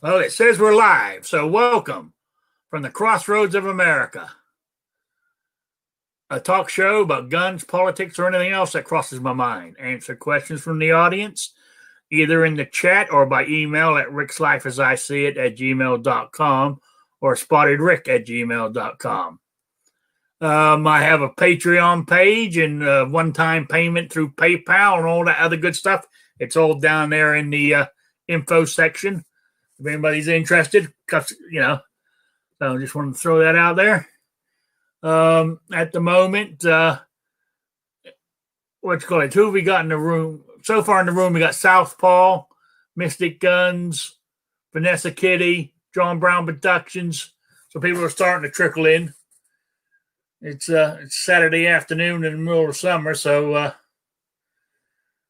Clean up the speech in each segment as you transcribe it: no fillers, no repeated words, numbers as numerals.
Well, it says we're live, so welcome from the crossroads of America. A talk show about guns, politics, or anything else that crosses my mind. Answer questions from the audience, either in the chat or by email at rickslifeasiseeit@gmail.com or spottedrick@gmail.com. I have a Patreon page and one-time payment through PayPal and all that other good stuff. It's all down there in the info section. If anybody's interested, so I just wanted to throw that out there. At the moment, who have we got in the room? So far in the room, we got Southpaw, Mystic Guns, Vanessa Kitty, John Brown Productions. So people are starting to trickle in. It's Saturday afternoon in the middle of summer, so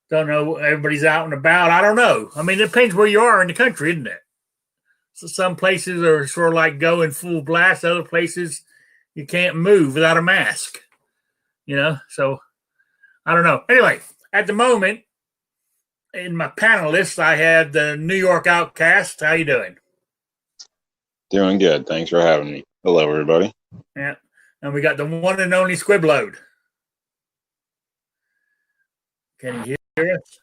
don't know. Everybody's out and about. I don't know. I mean, it depends where you are in the country, isn't it? So some places are sort of like going full blast. Other places you can't move without a mask, So I don't know. Anyway, at the moment, in my panelists, I have the New York Outcast. How you doing? Doing good. Thanks for having me. Hello, everybody. Yeah. And we got the one and only Squibload. Can you hear us?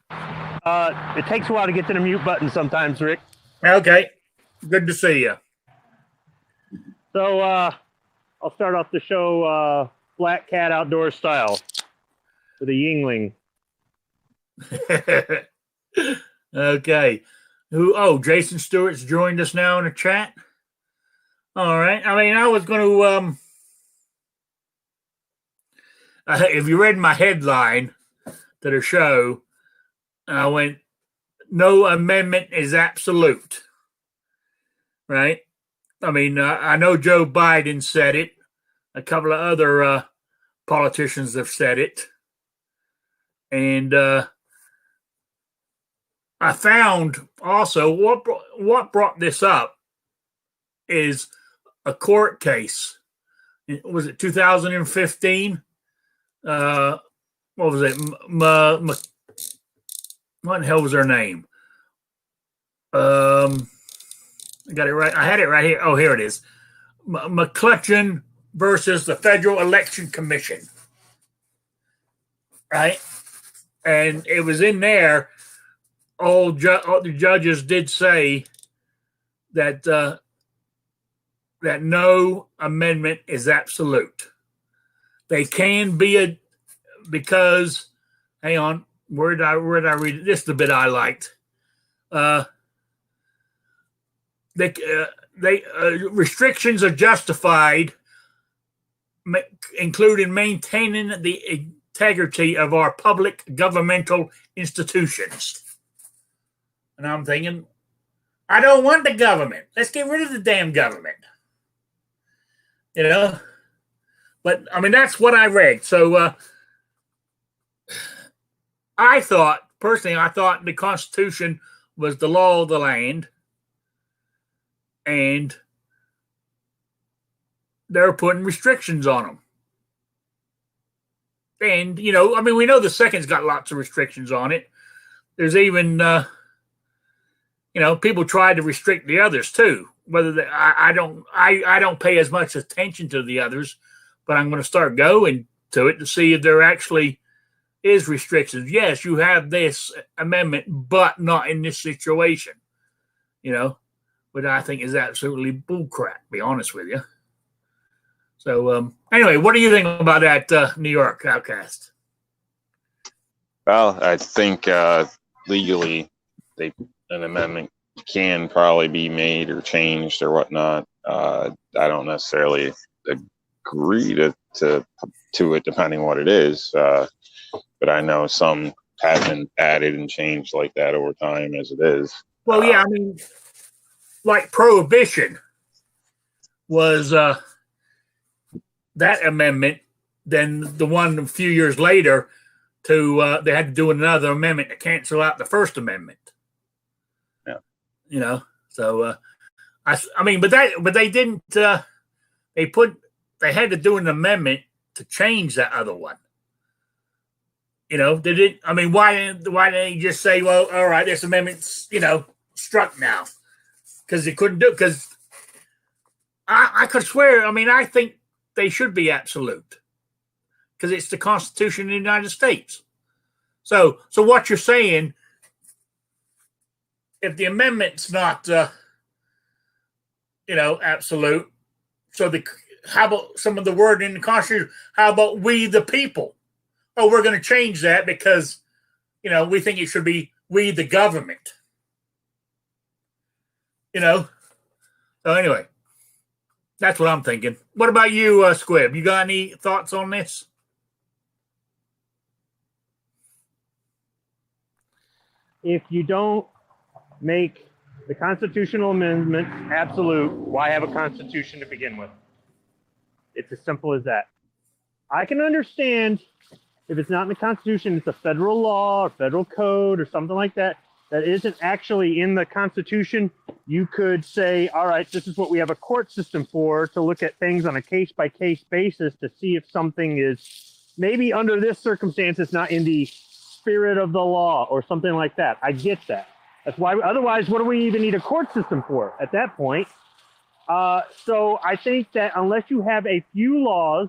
It takes a while to get to the mute button sometimes, Rick. Okay. Good to see you. So I'll start off the show Black Cat Outdoor style with a Yingling. Okay. Jason Stewart's joined us now in the chat. All right. I mean, I was going to, if you read my headline to the show, I went, no amendment is absolute. Right? I mean, I know Joe Biden said it. A couple of other politicians have said it. And I found also what brought this up is a court case. Was it 2015? What was it? What the hell was her name? I got it right. I had it right here. Oh, here it is. McClellan versus the Federal Election Commission. Right? And it was in there. All the judges did say that that no amendment is absolute. They can be because, hang on, where did I read it? This is the bit I liked. Restrictions are justified, including maintaining the integrity of our public governmental institutions. And I'm thinking, I don't want the government. Let's get rid of the damn government. But I mean, that's what I read. So I thought the Constitution was the law of the land. And they're putting restrictions on them. And, we know the second's got lots of restrictions on it. There's even, people tried to restrict the others too. Whether I don't pay as much attention to the others, but I'm going to start going to it to see if there actually is restrictions. Yes, you have this amendment, but not in this situation, But I think is absolutely bullcrap, to be honest with you. So anyway, what do you think about that New York Outcast? Well, I think legally an amendment can probably be made or changed or whatnot. I don't necessarily agree to it depending on what it is, but I know some have been added and changed like that over time as it is. Well, yeah, I mean, like prohibition was that amendment, then the one a few years later they had to do another amendment to cancel out the First Amendment. Yeah. So but they didn't. They had to do an amendment to change that other one. They didn't. I mean, why didn't they just say, well, all right, this amendment's struck now? because they couldn't do it. Because I could swear. I mean, I think they should be absolute because it's the Constitution of the United States. So what you're saying, if the amendment's not, absolute, how about some of the word in the Constitution? How about we the people? Oh, we're going to change that because, we think it should be we the government. So anyway, that's what I'm thinking. What about you, Squib? You got any thoughts on this? If you don't make the constitutional amendment absolute, why have a constitution to begin with? It's as simple as that. I can understand if it's not in the Constitution, it's a federal law or federal code or something like that isn't actually in the Constitution. You could say, all right, this is what we have a court system for, to look at things on a case-by-case basis to see if something is maybe under this circumstance, it's not in the spirit of the law or something like that. I get that. That's why, otherwise, what do we even need a court system for at that point? So I think that unless you have a few laws,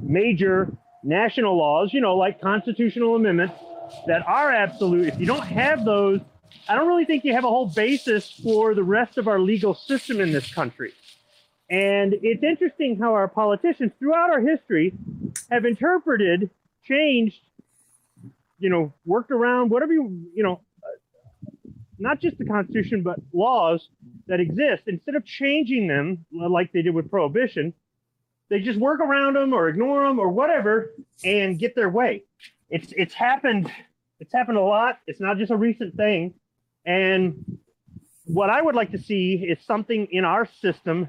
major national laws, like constitutional amendments that are absolute, if you don't have those, I don't really think you have a whole basis for the rest of our legal system in this country. And it's interesting how our politicians throughout our history have interpreted, changed, worked around, whatever not just the Constitution, but laws that exist. Instead of changing them like they did with Prohibition, they just work around them or ignore them or whatever and get their way. It's happened. It's happened a lot. It's not just a recent thing. And what I would like to see is something in our system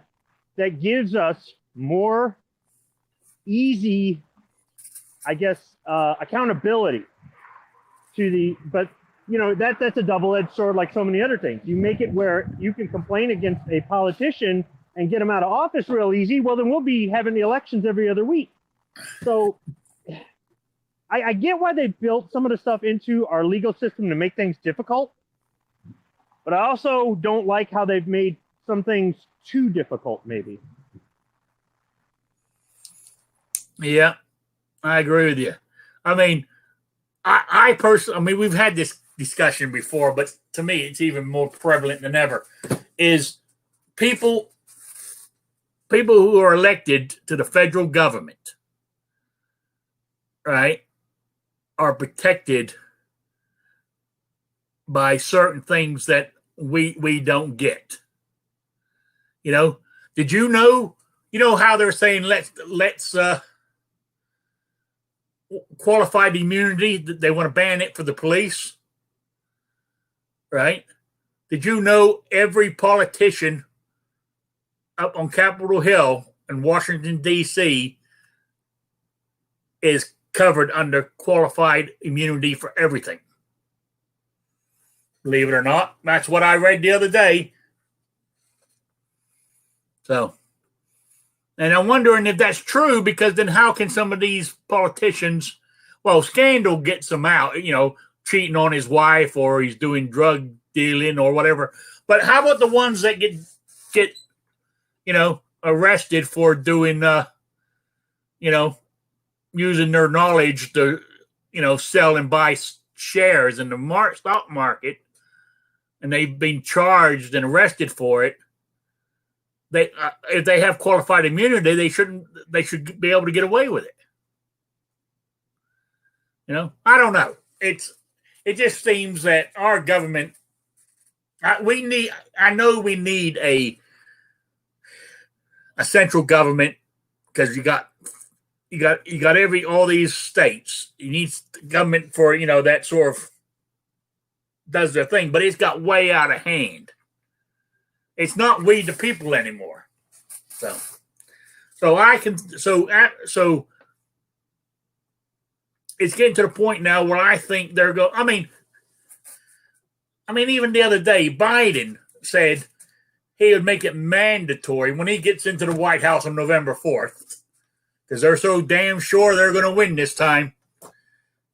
that gives us more easy, accountability to but that's a double-edged sword like so many other things. You make it where you can complain against a politician and get them out of office real easy. Well, then we'll be having the elections every other week. So I get why they built some of the stuff into our legal system to make things difficult. But I also don't like how they've made some things too difficult, maybe. Yeah, I agree with you. I mean, I personally, we've had this discussion before, but to me, it's even more prevalent than ever, is people who are elected to the federal government, right, are protected by certain things that we don't get. Did you know how they're saying let's qualified immunity, that they want to ban it for the police, right? Did you know every politician up on Capitol Hill in Washington, D.C. is covered under qualified immunity for everything? Believe it or not, that's what I read the other day. So, and I'm wondering if that's true, because then how can some of these politicians, scandal gets them out, cheating on his wife or he's doing drug dealing or whatever. But how about the ones that get arrested for doing, using their knowledge to, sell and buy shares in the stock market, and they've been charged and arrested for it? If they have qualified immunity, they should be able to get away with it. I don't know. It just seems that our government, we need a central government, because you got all these states. You need government for, that sort of does their thing, but it's got way out of hand. It's not we the people anymore. So it's getting to the point now where I think they're going. I mean, even the other day, Biden said he would make it mandatory when he gets into the White House on November 4th, because they're so damn sure they're going to win this time,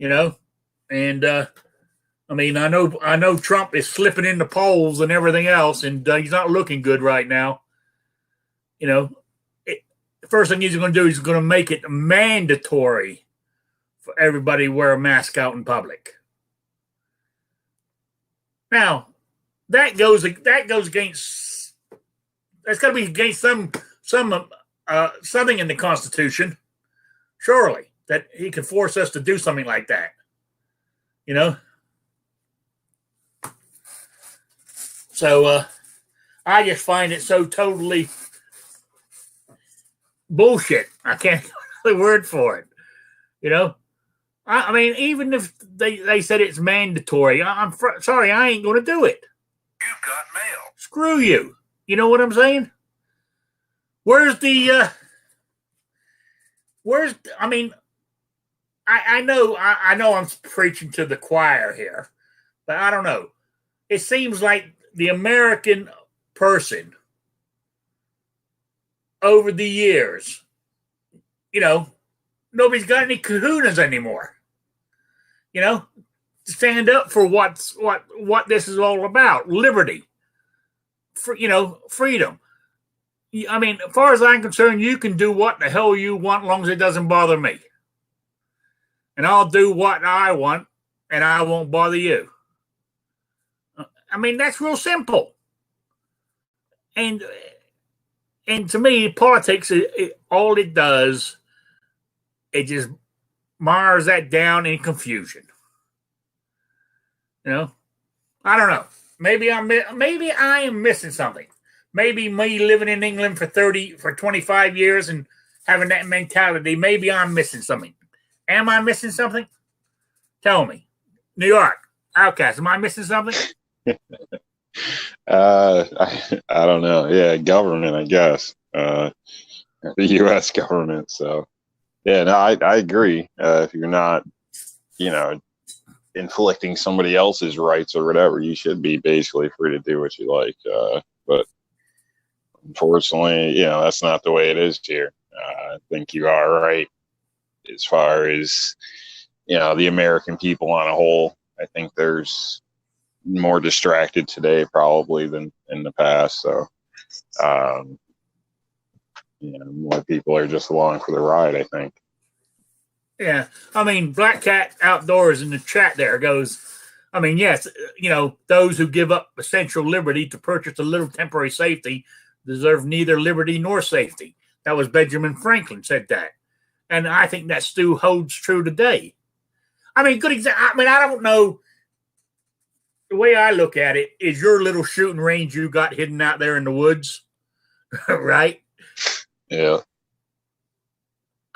and I mean, I know Trump is slipping in the polls and everything else, and he's not looking good right now. You know, the first thing he's going to do is going to make it mandatory for everybody to wear a mask out in public. Now, that goes against. That's got to be against something in the Constitution, surely, that he can force us to do something like that. You know. So I just find it so totally bullshit. I can't get the word for it. You know, I mean, even if they said it's mandatory, I'm sorry, I ain't going to do it. You've got mail. Screw you. You know what I'm saying? I mean, I know I'm preaching to the choir here, but I don't know. It seems like the American person over the years, you know, nobody's got any kahunas anymore. You know, to stand up for what this is all about, liberty, freedom. I mean, as far as I'm concerned, you can do what the hell you want as long as it doesn't bother me. And I'll do what I want, and I won't bother you. I mean, that's real simple. And to me, politics, all it does, it just mires that down in confusion. You know, I don't know. Maybe I am missing something. Maybe me living in England for 25 years and having that mentality, maybe I'm missing something. Am I missing something? Tell me. New York, Outcast, am I missing something? I don't know. Yeah, government, I guess. The U.S. government. So, yeah, no, I agree. If you're not, inflicting somebody else's rights or whatever, you should be basically free to do what you like. But unfortunately, that's not the way it is here. I think you are right as far as, the American people on a whole. I think there's more distracted today probably than in the past. So, more people are just along for the ride, I think. Yeah. I mean, Black Cat Outdoors in the chat there goes, I mean, yes, those who give up essential liberty to purchase a little temporary safety deserve neither liberty nor safety. That was Benjamin Franklin said that. And I think that still holds true today. I mean, good example. I mean, I don't know. The way I look at it is your little shooting range you got hidden out there in the woods, right? Yeah.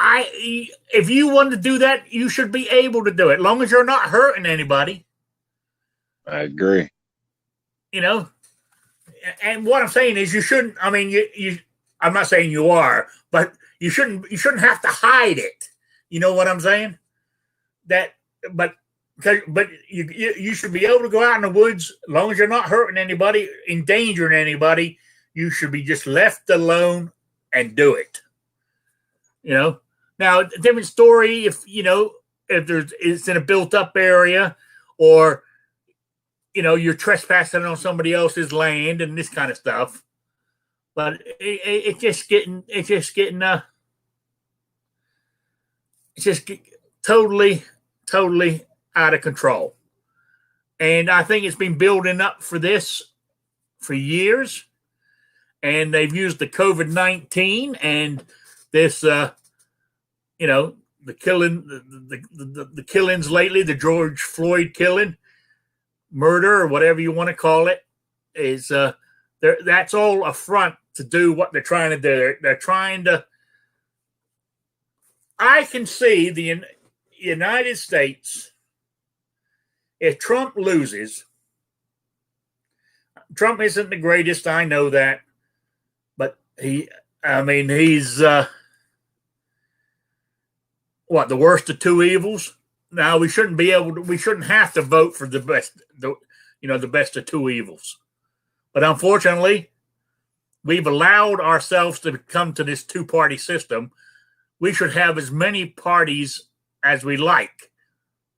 If you want to do that, you should be able to do it, as long as you're not hurting anybody. I agree. And what I'm saying is you shouldn't. I mean, I'm not saying you are, but you shouldn't have to hide it. You know what I'm saying? But you should be able to go out in the woods as long as you're not hurting anybody, endangering anybody. You should be just left alone and do it. Now a different story if it's in a built up area or you're trespassing on somebody else's land and this kind of stuff. But it's just getting totally out of control. And I think it's been building up for this for years. And they've used the COVID-19 and this, the killing, the killings lately, the George Floyd killing, murder, or whatever you want to call it, is that's all a front to do what they're trying to do. They're trying to. I can see the United States, if Trump loses, Trump isn't the greatest, I know that, but he's the worst of two evils? Now we shouldn't have to vote for the best, the best of two evils. But unfortunately, we've allowed ourselves to come to this two-party system. We should have as many parties as we like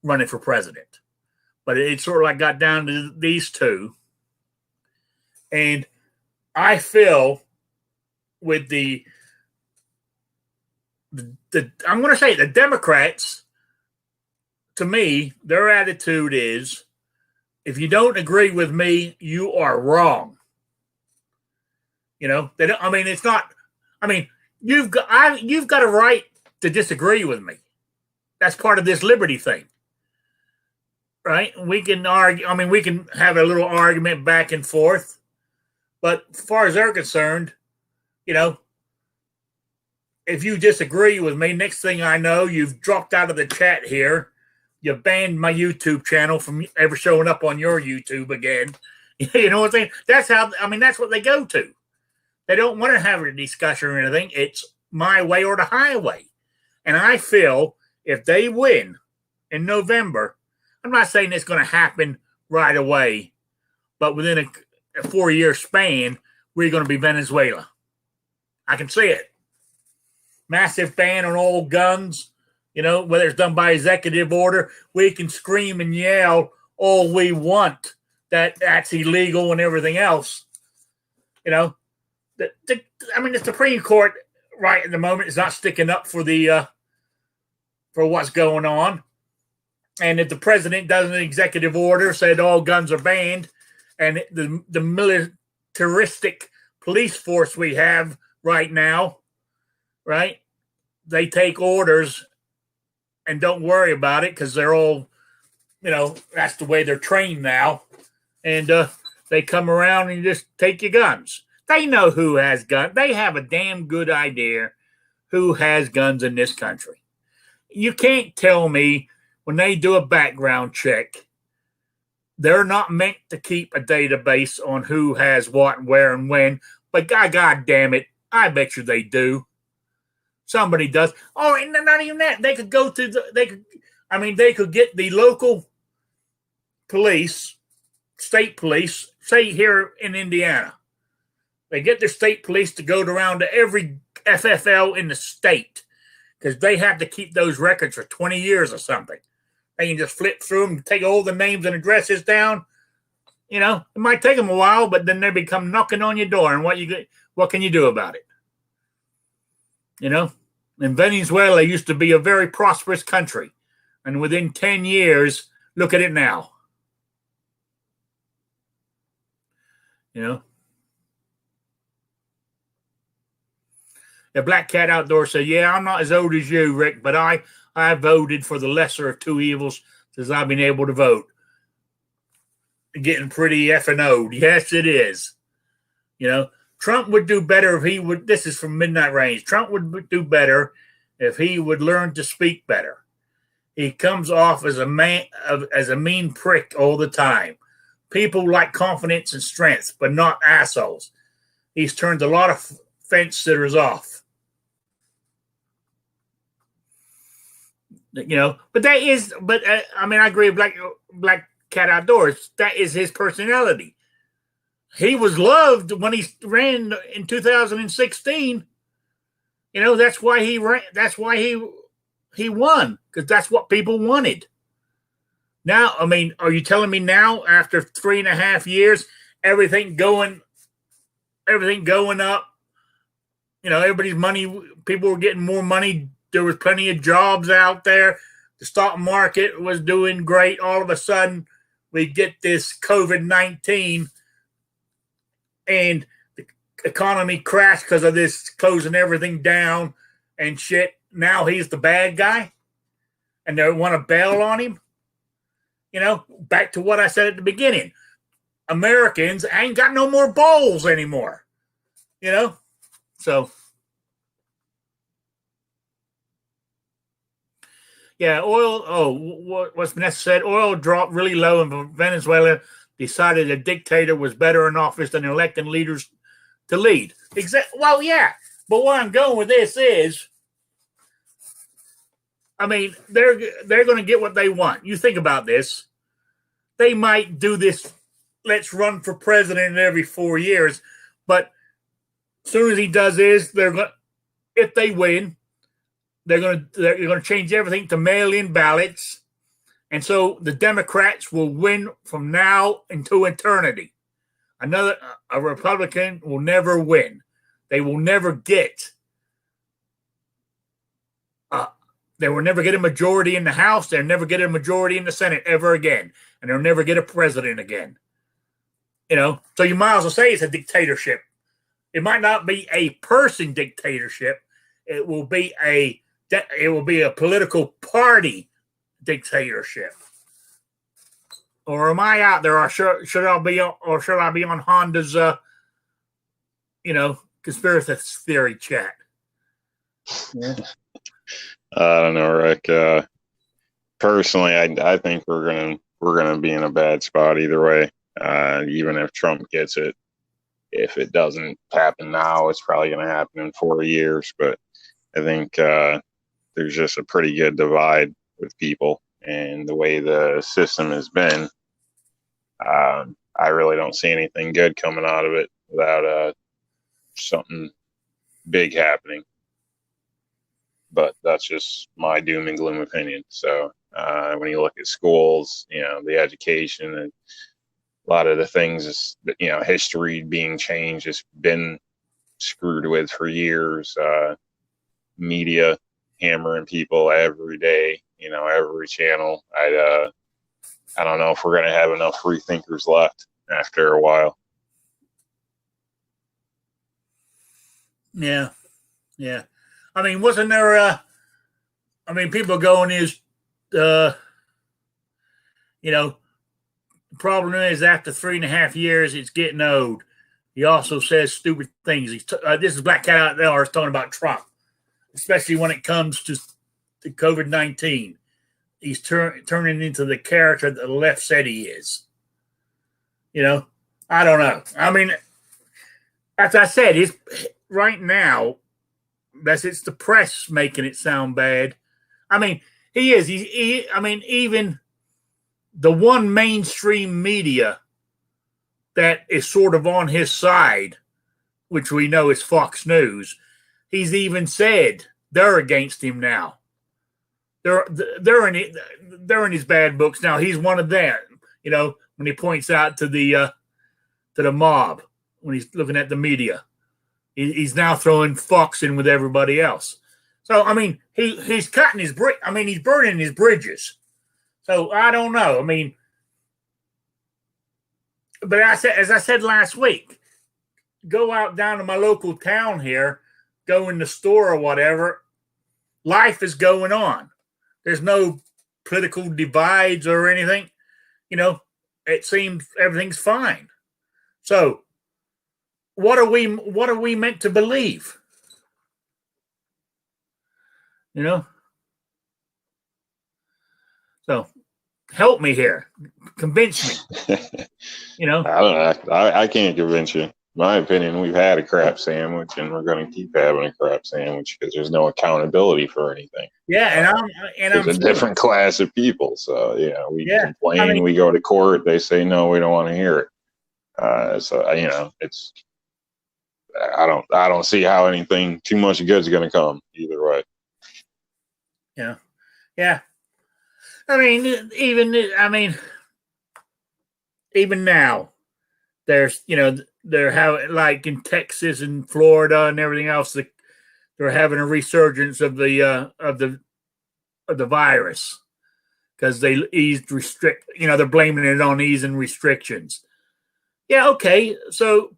running for president. but it sort of like got down to these two. And I feel with I'm going to say the Democrats, to me, their attitude is, if you don't agree with me, you are wrong. You know, they don't. I mean, it's not. I mean, you've got a right to disagree with me. That's part of this liberty thing, right? We can argue. I mean, we can have a little argument back and forth, but as far as they're concerned, you know, if you disagree with me, next thing I know, you've dropped out of the chat here. You banned my YouTube channel from ever showing up on your YouTube again. You know what I'm saying? That's how. I mean, that's what they go to. They don't want to have a discussion or anything. It's my way or the highway. And I feel if they win in November, I'm not saying it's going to happen right away, but within a 4-year span, we're going to be Venezuela. I can see it. Massive ban on all guns, you know, whether it's done by executive order, we can scream and yell all we want that that's illegal and everything else. You know, I mean, the Supreme Court right at the moment is not sticking up for for what's going on. And if the president does an executive order, said all guns are banned, and the militaristic police force we have right now, right, they take orders and don't worry about it because they're all, you know, that's the way they're trained now. And they come around and just take your guns. They know who has guns. They have a damn good idea who has guns in this country. You can't tell me when they do a background check, they're not meant to keep a database on who has what, where, and when. But God damn it, I bet you they do. Somebody does. Oh, and not even that. They could go to they could get the local police, state police, say here in Indiana. They get their state police to go around to every FFL in the state because they have to keep those records for 20 years or something. They can just flip through them, take all the names and addresses down. You know, it might take them a while, but then they become knocking on your door. And what can you do about it? You know, and Venezuela used to be a very prosperous country. And within 10 years, look at it now. You know? The Black Cat Outdoor said, yeah, I'm not as old as you, Rick, but I voted for the lesser of two evils since I've been able to vote. Getting pretty effing old. Yes, it is. You know, Trump would do better if he would. This is from Midnight Range. Trump would do better if he would learn to speak better. He comes off as a mean prick all the time. People like confidence and strength, but not assholes. He's turned a lot of fence sitters off. You know, but I agree with Black Cat Outdoors. That is his personality. He was loved when he ran in 2016. You know, that's why he ran. That's why he won, because that's what people wanted. Now, I mean, are you telling me now, after 3.5 years, everything going up? You know, everybody's money. People were getting more money. There was plenty of jobs out there. The stock market was doing great. All of a sudden, we get this COVID-19 and the economy crashed because of this closing everything down and shit. Now he's the bad guy and they want to bail on him. You know, back to what I said at the beginning. Americans ain't got no more balls anymore. You know? So... yeah, oil. Oh, what's Vanessa said? Oil dropped really low, and Venezuela decided a dictator was better in office than electing leaders to lead. Well, yeah, but where I'm going with this is, I mean, they're going to get what they want. You think about this. They might do this. Let's run for president every 4 years, but as soon as he does this, if they win. They're going to change everything to mail-in ballots, And so the Democrats will win from now into eternity. A Republican will never win. They will never get they will never get a majority in the House. They'll never get a majority in the Senate ever again. And they'll never get a president again. So you might as well say it's a dictatorship. It might not be a person dictatorship. It will be a political party dictatorship. Or am I out there? Or should I be on Honda's conspiracy theory chat? Yeah. I don't know, Rick. Personally, I think we're gonna be in a bad spot either way. Even if Trump gets it, if it doesn't happen now, it's probably going to happen in 4 years. But I think there's just a pretty good divide with people, and the way the system has been, I really don't see anything good coming out of it without something big happening. But that's just my doom and gloom opinion. So when you look at schools, the education and a lot of the things is, history being changed has been screwed with for years. Media hammering people every day, every channel. I don't know if we're going to have enough free thinkers left after a while. Yeah. I mean, wasn't there? People going the problem is after 3.5 years, it's getting old. He also says stupid things. This is Black Cat Out there is talking about Trump, especially when it comes to COVID-19. He's turning into the character that the left said he is. I don't know. As I said, it's right now. It's the press making it sound bad. He is. Even the one mainstream media that is sort of on his side, which we know is Fox News, he's even said they're against him now. They're in his bad books now. He's one of them. When he points out to the mob when he's looking at the media, he's now throwing Fox in with everybody else. So he's cutting his bridge. He's burning his bridges. So I don't know. But as I said last week, go out down to my local town here, go in the store or whatever. Life is going on. There's no political divides or anything. It seems everything's fine. So what are we meant to believe? So help me here. Convince me. I don't know. I can't convince you. My opinion, we've had a crap sandwich and we're going to keep having a crap sandwich because there's no accountability for anything. Yeah, there's a different class of people. So we complain, we go to court, they say no, we don't want to hear it. So it's I don't see how anything too much good is going to come either way. Yeah. Even now, there's they're having, like in Texas and Florida and everything else, they're having a resurgence of the virus because they they're blaming it on easing restrictions. Yeah, okay. So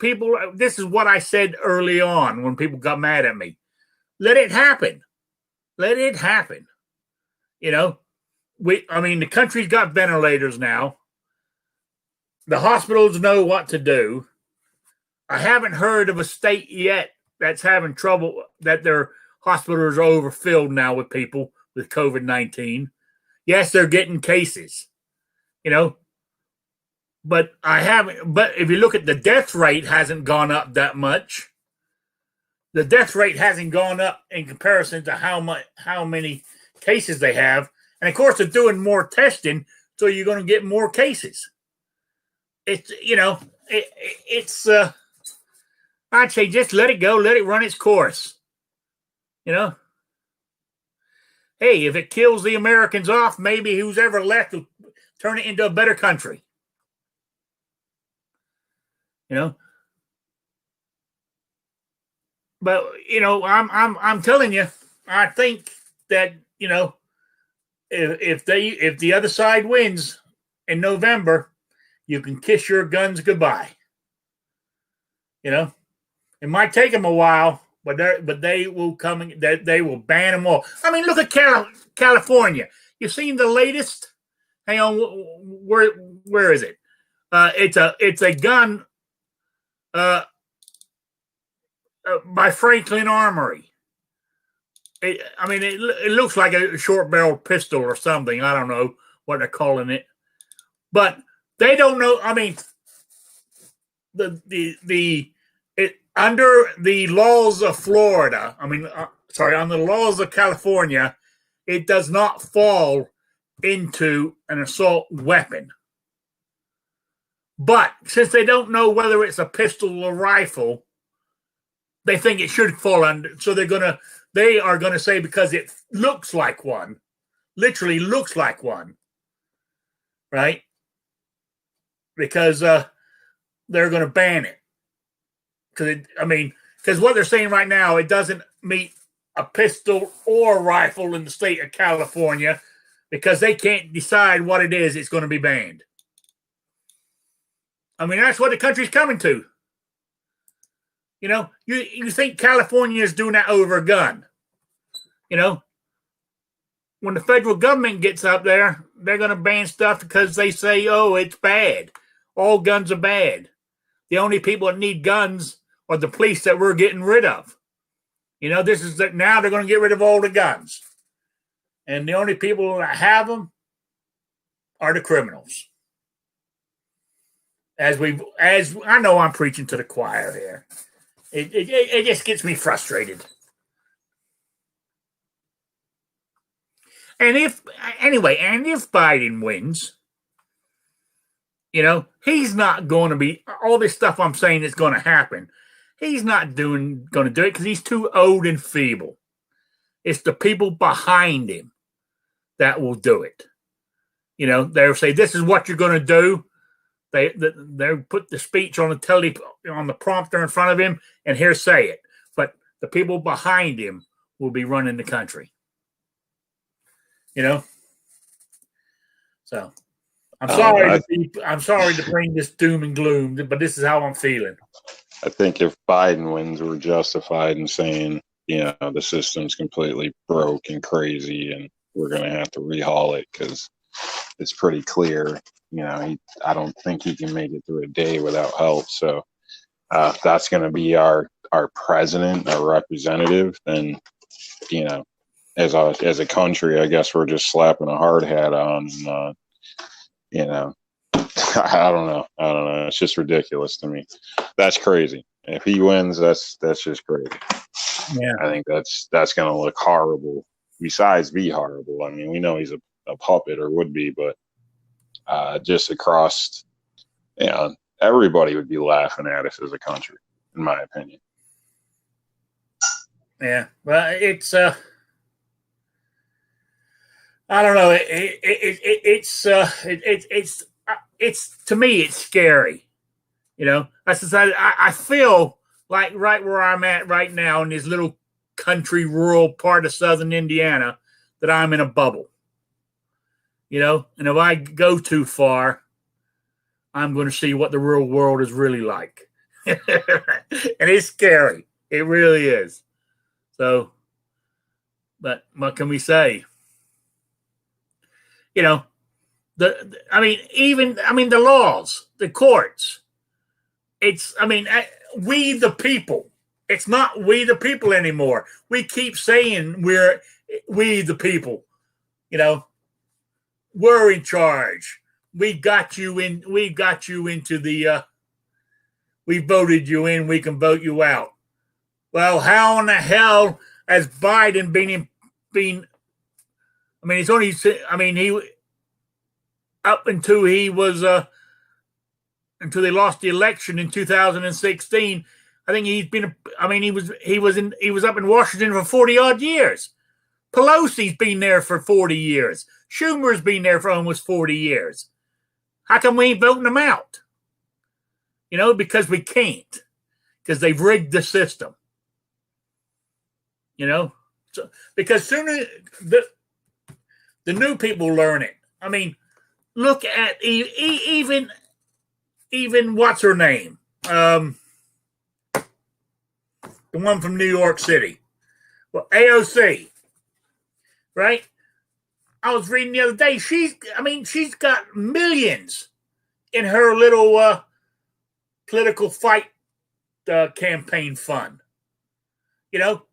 this is what I said early on when people got mad at me. Let it happen. Let it happen. The country's got ventilators now. The hospitals know what to do. I haven't heard of a state yet that's having trouble, that their hospitals are overfilled now with people with COVID-19. Yes, they're getting cases, but if you look at the death rate, hasn't gone up that much. The death rate hasn't gone up in comparison to how many cases they have. And of course, they're doing more testing, so you're going to get more cases. I'd say just let it go, let it run its course. hey, if it kills the Americans off, maybe who's ever left will turn it into a better country. You know, but I'm telling you, I think that if the other side wins in November, you can kiss your guns goodbye. It might take them a while, but they will come. They will ban them all. I mean, look at California. You seen the latest? Hang on, where is it? It's a gun by Franklin Armory. It looks like a short barrel pistol or something. I don't know what they're calling it, but they don't know. I mean, under the laws of Florida, on the laws of California, it does not fall into an assault weapon. But since they don't know whether it's a pistol or rifle, they think it should fall under. So they are gonna say because it looks like one, literally looks like one, right? Because they're gonna ban it. Because what they're saying right now, it doesn't meet a pistol or rifle in the state of California because they can't decide what it is. It's going to be banned. That's what the country's coming to. You think California is doing that over a gun. When the federal government gets up there, they're going to ban stuff because they say, oh, it's bad. All guns are bad. The only people that need guns are the police that we're getting rid of. Now they're going to get rid of all the guns. And the only people that have them are the criminals. As I know I'm preaching to the choir here. It just gets me frustrated. And if Biden wins, he's not going to be all this stuff I'm saying is going to happen. He's not going to do it because he's too old and feeble. It's the people behind him that will do it. They'll say, this is what you're going to do. They put the speech on the prompter in front of him, and he'll say it. But the people behind him will be running the country. So I'm sorry to bring this doom and gloom, but this is how I'm feeling. I think if Biden wins, we're justified in saying, the system's completely broke and crazy, and we're going to have to rehaul it because it's pretty clear. I don't think he can make it through a day without help. So if that's going to be our president, our representative, then as a country, I guess we're just slapping a hard hat on. I don't know. It's just ridiculous to me. That's crazy. If he wins, that's just crazy. Yeah, I think that's going to look horrible. Besides, be horrible. We know he's a puppet or would be, but just across, everybody would be laughing at us as a country, in my opinion. Yeah, well, it's I don't know. It's to me, it's scary. I feel like right where I'm at right now in this little country, rural part of southern Indiana, that I'm in a bubble. And if I go too far, I'm going to see what the real world is really like. And it's scary. It really is. So, but what can we say? The laws, the courts. It's, we the people. It's not we the people anymore. We keep saying we the people. We're in charge. We got you into the. We voted you in. We can vote you out. Well, how in the hell has Biden been? It's only. He up until he was until they lost the election in 2016. I think he's been. He was up in Washington for 40 odd years. Pelosi's been there for 40 years. Schumer's been there for almost 40 years. How come we ain't voting them out? You know, because we can't. Because they've rigged the system. You know? So, because sooner the new people learn it. I mean, look at even what's her name? The one from New York City. Well, AOC. Right? I was reading the other day. She's got millions in her little political fight campaign fund. You know,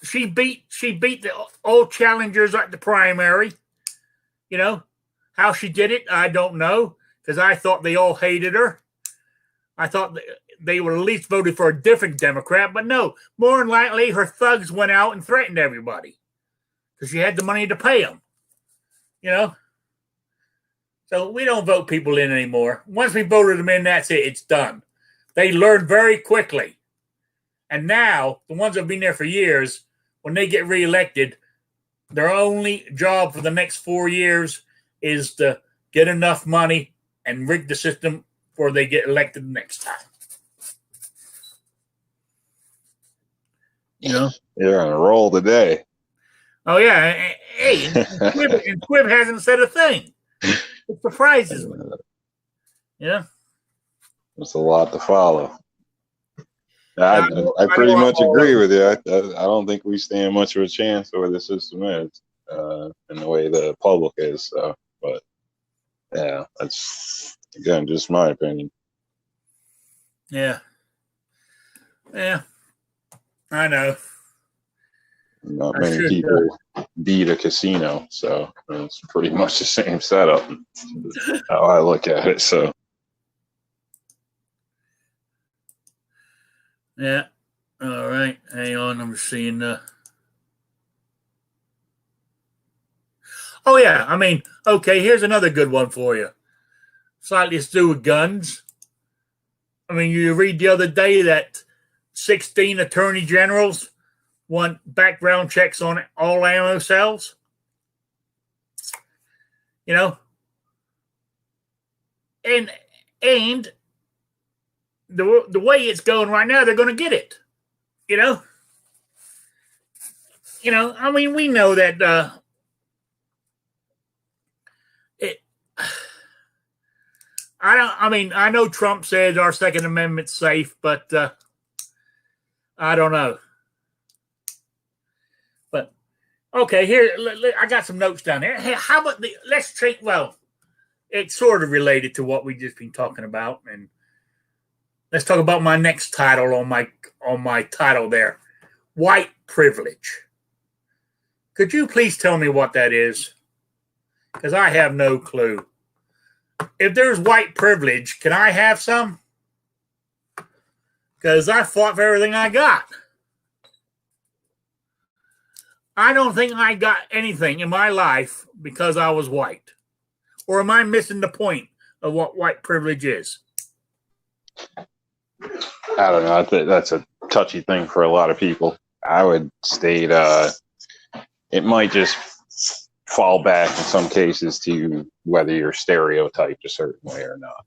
she beat the old challengers at the primary. You know, how she did it, I don't know, because I thought they all hated her. I thought they would at least voted for a different Democrat, but no. More than likely, her thugs went out and threatened everybody because she had the money to pay them. You know? So we don't vote people in anymore. Once we voted them in, that's it. It's done. They learn very quickly. And now, the ones that have been there for years, when they get reelected, their only job for the next 4 years is to get enough money and rig the system before they get elected the next time. You know? You're on a roll today. Oh, yeah. Hey, and Quib hasn't said a thing. It surprises me. Yeah. There's a lot to follow. I pretty much agree with you. I don't think we stand much of a chance the way the system is and the way the public is. So, but yeah, that's again just my opinion. Yeah. Yeah. I know. Not many people beat a casino, so it's pretty much the same setup. How I look at it. So. Yeah. All right. Hang on. I'm seeing. Oh, yeah. I mean, okay, here's another good one for you. Slightly to do with guns. I mean, you read the other day that 16 attorney generals want background checks on all ammo sales. You know? And the way it's going right now, they're going to get it. You know? You know, I mean, we know that I know Trump said our Second Amendment's safe, but I don't know. But okay, here I got some notes down there. Hey, how about let's take? Well, it's sort of related to what we just been talking about, and let's talk about my next title on my title there, white privilege. Could you please tell me what that is? Because I have no clue. If there's white privilege, can I have some? Because I fought for everything I got. I don't think I got anything in my life because I was white. Or am I missing the point of what white privilege is? I don't know. I think that's a touchy thing for a lot of people. I would state it might just fall back in some cases to whether you're stereotyped a certain way or not.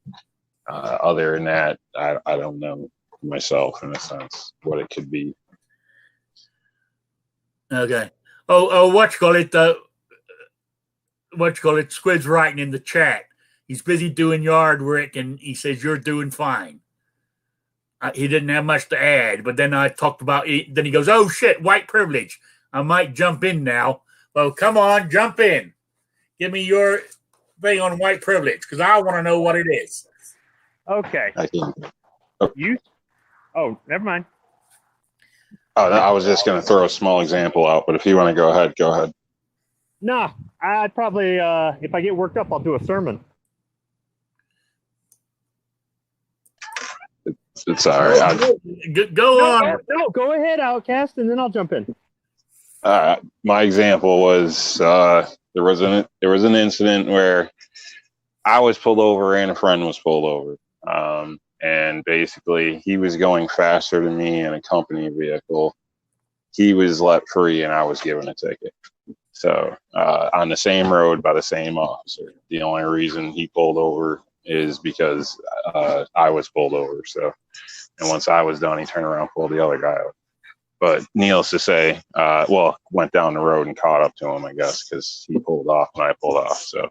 Other than that, I don't know myself in a sense what it could be. Okay. Oh, Squid's writing in the chat. He's busy doing yard work, and he says you're doing fine. He didn't have much to add, but then I talked about it. Then he goes, "Oh shit, white privilege. I might jump in now." Well, come on, jump in. Give me your thing on white privilege because I want to know what it is. Okay. Oh, never mind. Oh, I was just going to throw a small example out, but if you want to go ahead, go ahead. No, I'd probably, if I get worked up, I'll do a sermon. It's all right. Go on. No, go ahead, Outcast, and then I'll jump in. My example was there was an incident where I was pulled over and a friend was pulled over, and basically he was going faster than me in a company vehicle, he was let free and I was given a ticket. So on the same road by the same officer. The only reason he pulled over is because I was pulled over. So, and once I was done, he turned around and pulled the other guy over. But needless to say, went down the road and caught up to him, I guess, because he pulled off and I pulled off. So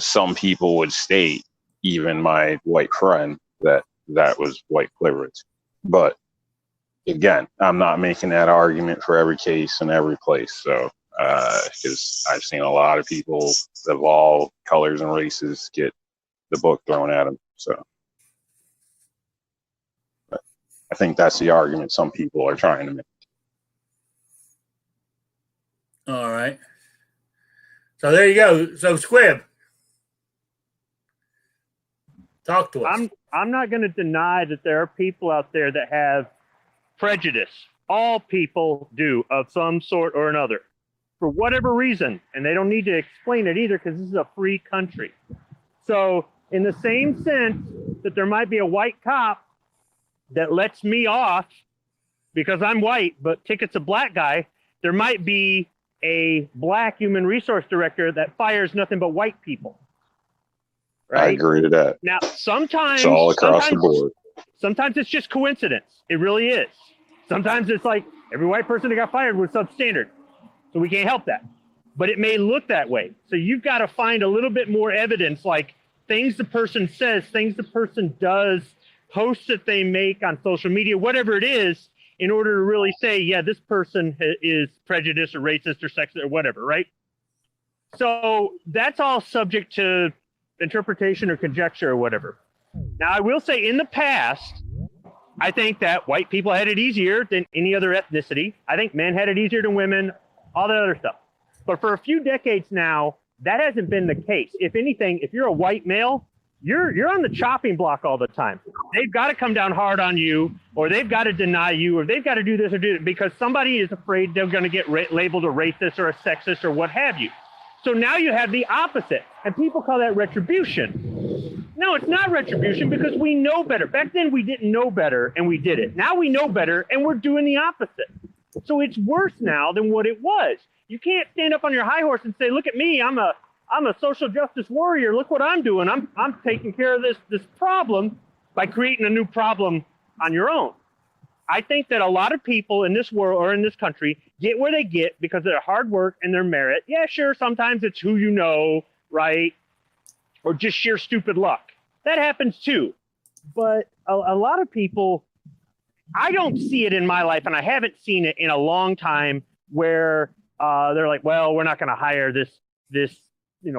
some people would state, even my white friend, that was white privilege. But again, I'm not making that argument for every case and every place. So, because I've seen a lot of people of all colors and races get the book thrown at them. So I think that's the argument some people are trying to make. All right. So there you go. So Squib, talk to us. I'm not going to deny that there are people out there that have prejudice. All people do of some sort or another, for whatever reason, and they don't need to explain it either because this is a free country. So in the same sense that there might be a white cop that lets me off because I'm white, but tickets a black guy, there might be a black human resource director that fires nothing but white people. Right? I agree to that. Now, sometimes it's all across the board. Sometimes it's just coincidence. It really is. Sometimes it's like every white person that got fired was substandard. So we can't help that. But it may look that way. So you've got to find a little bit more evidence, like things the person says, things the person does, posts that they make on social media, whatever it is, in order to really say, yeah, this person is prejudiced or racist or sexist or whatever, right? So that's all subject to interpretation or conjecture or whatever. Now, I will say in the past, I think that white people had it easier than any other ethnicity. I think men had it easier than women, all that other stuff. But for a few decades now, that hasn't been the case. If anything, if you're a white male, you're on the chopping block all the time. They've got to come down hard on you, or they've got to deny you, or they've got to do this or do that because somebody is afraid they're going to get labeled a racist or a sexist or what have you. So now you have the opposite, and people call that retribution. No, it's not retribution because we know better. Back then we didn't know better and we did it. Now we know better and we're doing the opposite. So it's worse now than what it was. You can't stand up on your high horse and say, look at me, I'm a social justice warrior. Look what I'm doing. I'm taking care of this problem by creating a new problem on your own. I think that a lot of people in this world or in this country get where they get because of their hard work and their merit. Yeah, sure, sometimes it's who you know, right? Or just sheer stupid luck. That happens too. But a lot of people, I don't see it in my life, and I haven't seen it in a long time, where they're like, well, we're not going to hire this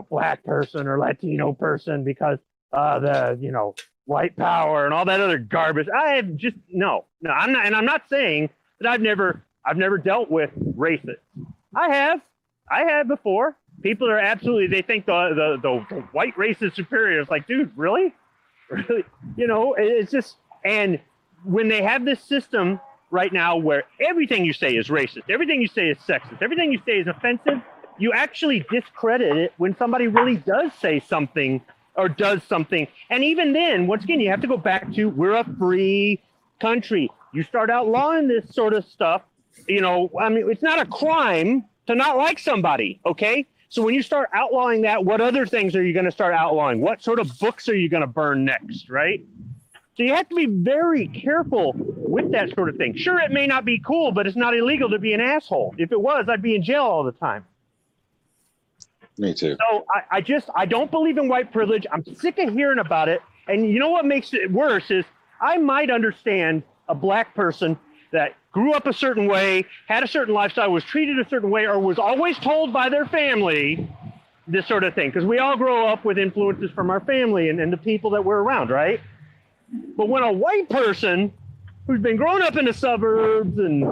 black person or Latino person because the white power and all that other garbage. I have just no, I'm not, and I'm not saying that I've never dealt with racists. I have before. People are absolutely, they think the white race is superior. It's like, dude, really? Really? It's just, and when they have this system right now where everything you say is racist, everything you say is sexist, everything you say is offensive, you actually discredit it when somebody really does say something or does something. And even then, once again, you have to go back to, we're a free country. You start outlawing this sort of stuff, it's not a crime to not like somebody, okay? So when you start outlawing that, what other things are you going to start outlawing? What sort of books are you going to burn next, right? So you have to be very careful with that sort of thing. Sure, it may not be cool, but it's not illegal to be an asshole. If it was, I'd be in jail all the time. Me too. So I don't believe in white privilege. I'm sick of hearing about it. And you know what makes it worse is I might understand a black person that grew up a certain way, had a certain lifestyle, was treated a certain way, or was always told by their family this sort of thing. Because we all grow up with influences from our family and the people that we're around, right? But when a white person who's been growing up in the suburbs and,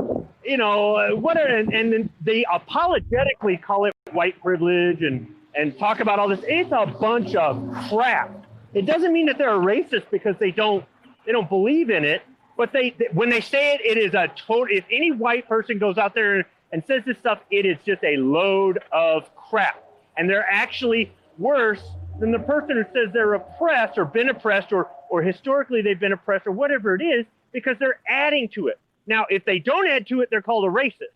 whatever, and they apologetically call it white privilege and talk about all this, it's a bunch of crap. It doesn't mean that they're a racist because they don't believe in it. But when they say it, it is a total. If any white person goes out there and says this stuff, it is just a load of crap. And they're actually worse than the person who says they're oppressed or been oppressed or historically they've been oppressed or whatever it is, because they're adding to it. Now, if they don't add to it, they're called a racist.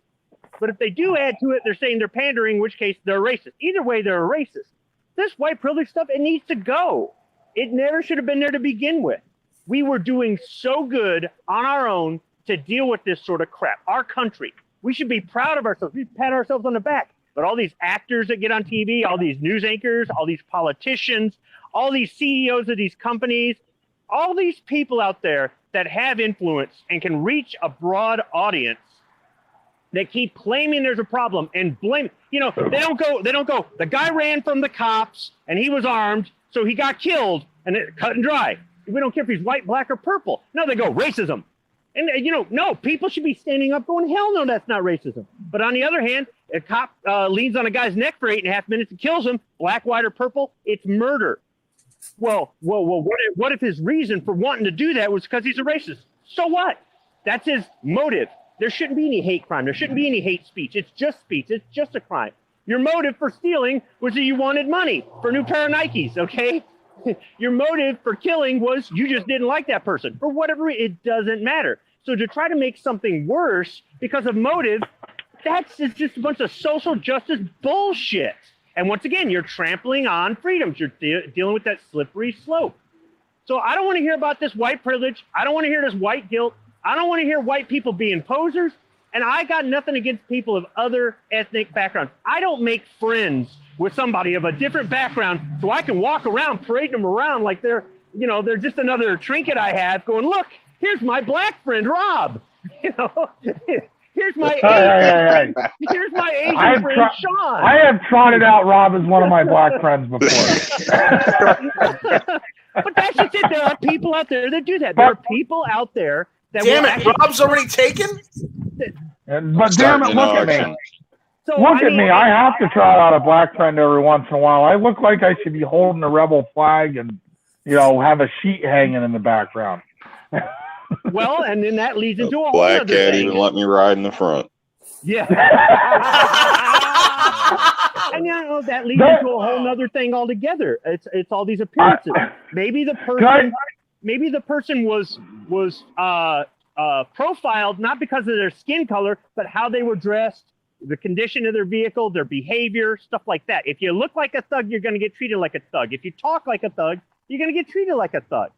But if they do add to it, they're saying they're pandering, in which case they're racist. Either way, they're a racist. This white privilege stuff, it needs to go. It never should have been there to begin with. We were doing so good on our own to deal with this sort of crap. Our country. We should be proud of ourselves. We pat ourselves on the back. But all these actors that get on TV, all these news anchors, all these politicians, all these CEOs of these companies, all these people out there that have influence and can reach a broad audience, they keep claiming there's a problem and blame. They don't go, the guy ran from the cops and he was armed, so he got killed, and it cut and dry. We don't care if he's white, black, or purple. No, they go racism. And, no, people should be standing up going, hell no, that's not racism. But on the other hand, a cop leans on a guy's neck for 8.5 minutes and kills him, black, white, or purple, it's murder. Well, what if his reason for wanting to do that was because he's a racist? So what? That's his motive. There shouldn't be any hate crime. There shouldn't be any hate speech. It's just speech. It's just a crime. Your motive for stealing was that you wanted money for a new pair of Nikes, okay? Your motive for killing was you just didn't like that person. For whatever reason, it doesn't matter. So to try to make something worse because of motive, that's just a bunch of social justice bullshit. And once again, you're trampling on freedoms. You're dealing with that slippery slope. So I don't want to hear about this white privilege. I don't want to hear this white guilt. I don't want to hear white people being posers. And I got nothing against people of other ethnic backgrounds. I don't make friends with somebody of a different background so I can walk around parading them around like they're just another trinket I have going, look, here's my black friend, Rob. Here's my Asian Here's my Asian friend, Sean. I have trotted out Rob as one of my black friends before. But that's just it. There are people out there that do that. There are people out there that damn it, Rob's already taken? But damn it, look at me. So, look at me. I have to trot out a black friend every once in a while. I look like I should be holding a rebel flag and, have a sheet hanging in the background. Well, and then that leads into a whole black other cat thing. even let me ride in the front. Yeah. And that leads into a whole other thing altogether. It's all these appearances. Maybe the person was profiled not because of their skin color, but how they were dressed, the condition of their vehicle, their behavior, stuff like that. If you look like a thug, you're going to get treated like a thug. If you talk like a thug, you're going to get treated like a thug.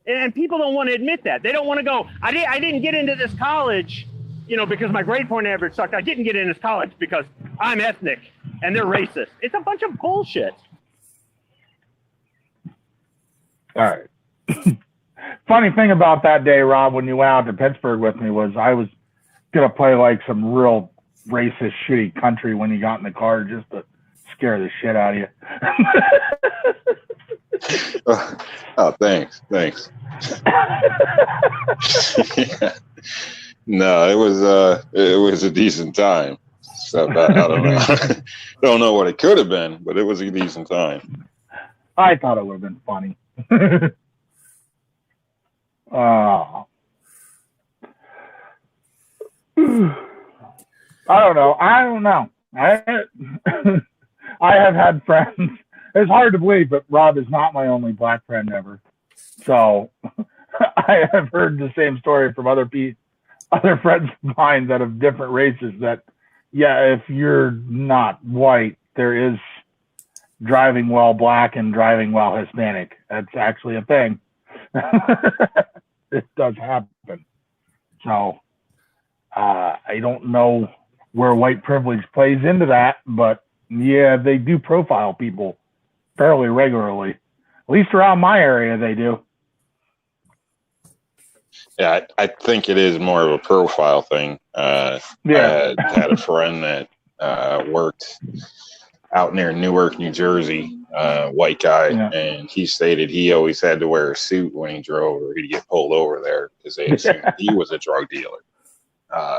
And people don't want to admit that. They don't want to go, I didn't get into this college, because my grade point average sucked. I didn't get into this college because I'm ethnic and they're racist. It's a bunch of bullshit. All right. Funny thing about that day, Rob, when you went out to Pittsburgh with me was I was going to play like some real racist, shitty country when you got in the car just to scare the shit out of you. Oh, thanks. Yeah. No, it was a decent time. So I don't know. Don't know what it could have been, but it was a decent time. I thought it would have been funny. I don't know. I have had friends. It's hard to believe, but Rob is not my only black friend ever. So I have heard the same story from other friends of mine that of different races that, yeah, if you're not white, there is driving while black and driving while Hispanic. That's actually a thing. It does happen. So I don't know where white privilege plays into that, but yeah, they do profile people fairly regularly. At least around my area, they do. Yeah, I think it is more of a profile thing. I had a friend that worked out near Newark, New Jersey, white guy, and he stated he always had to wear a suit when he drove or he'd get pulled over there because they assumed he was a drug dealer.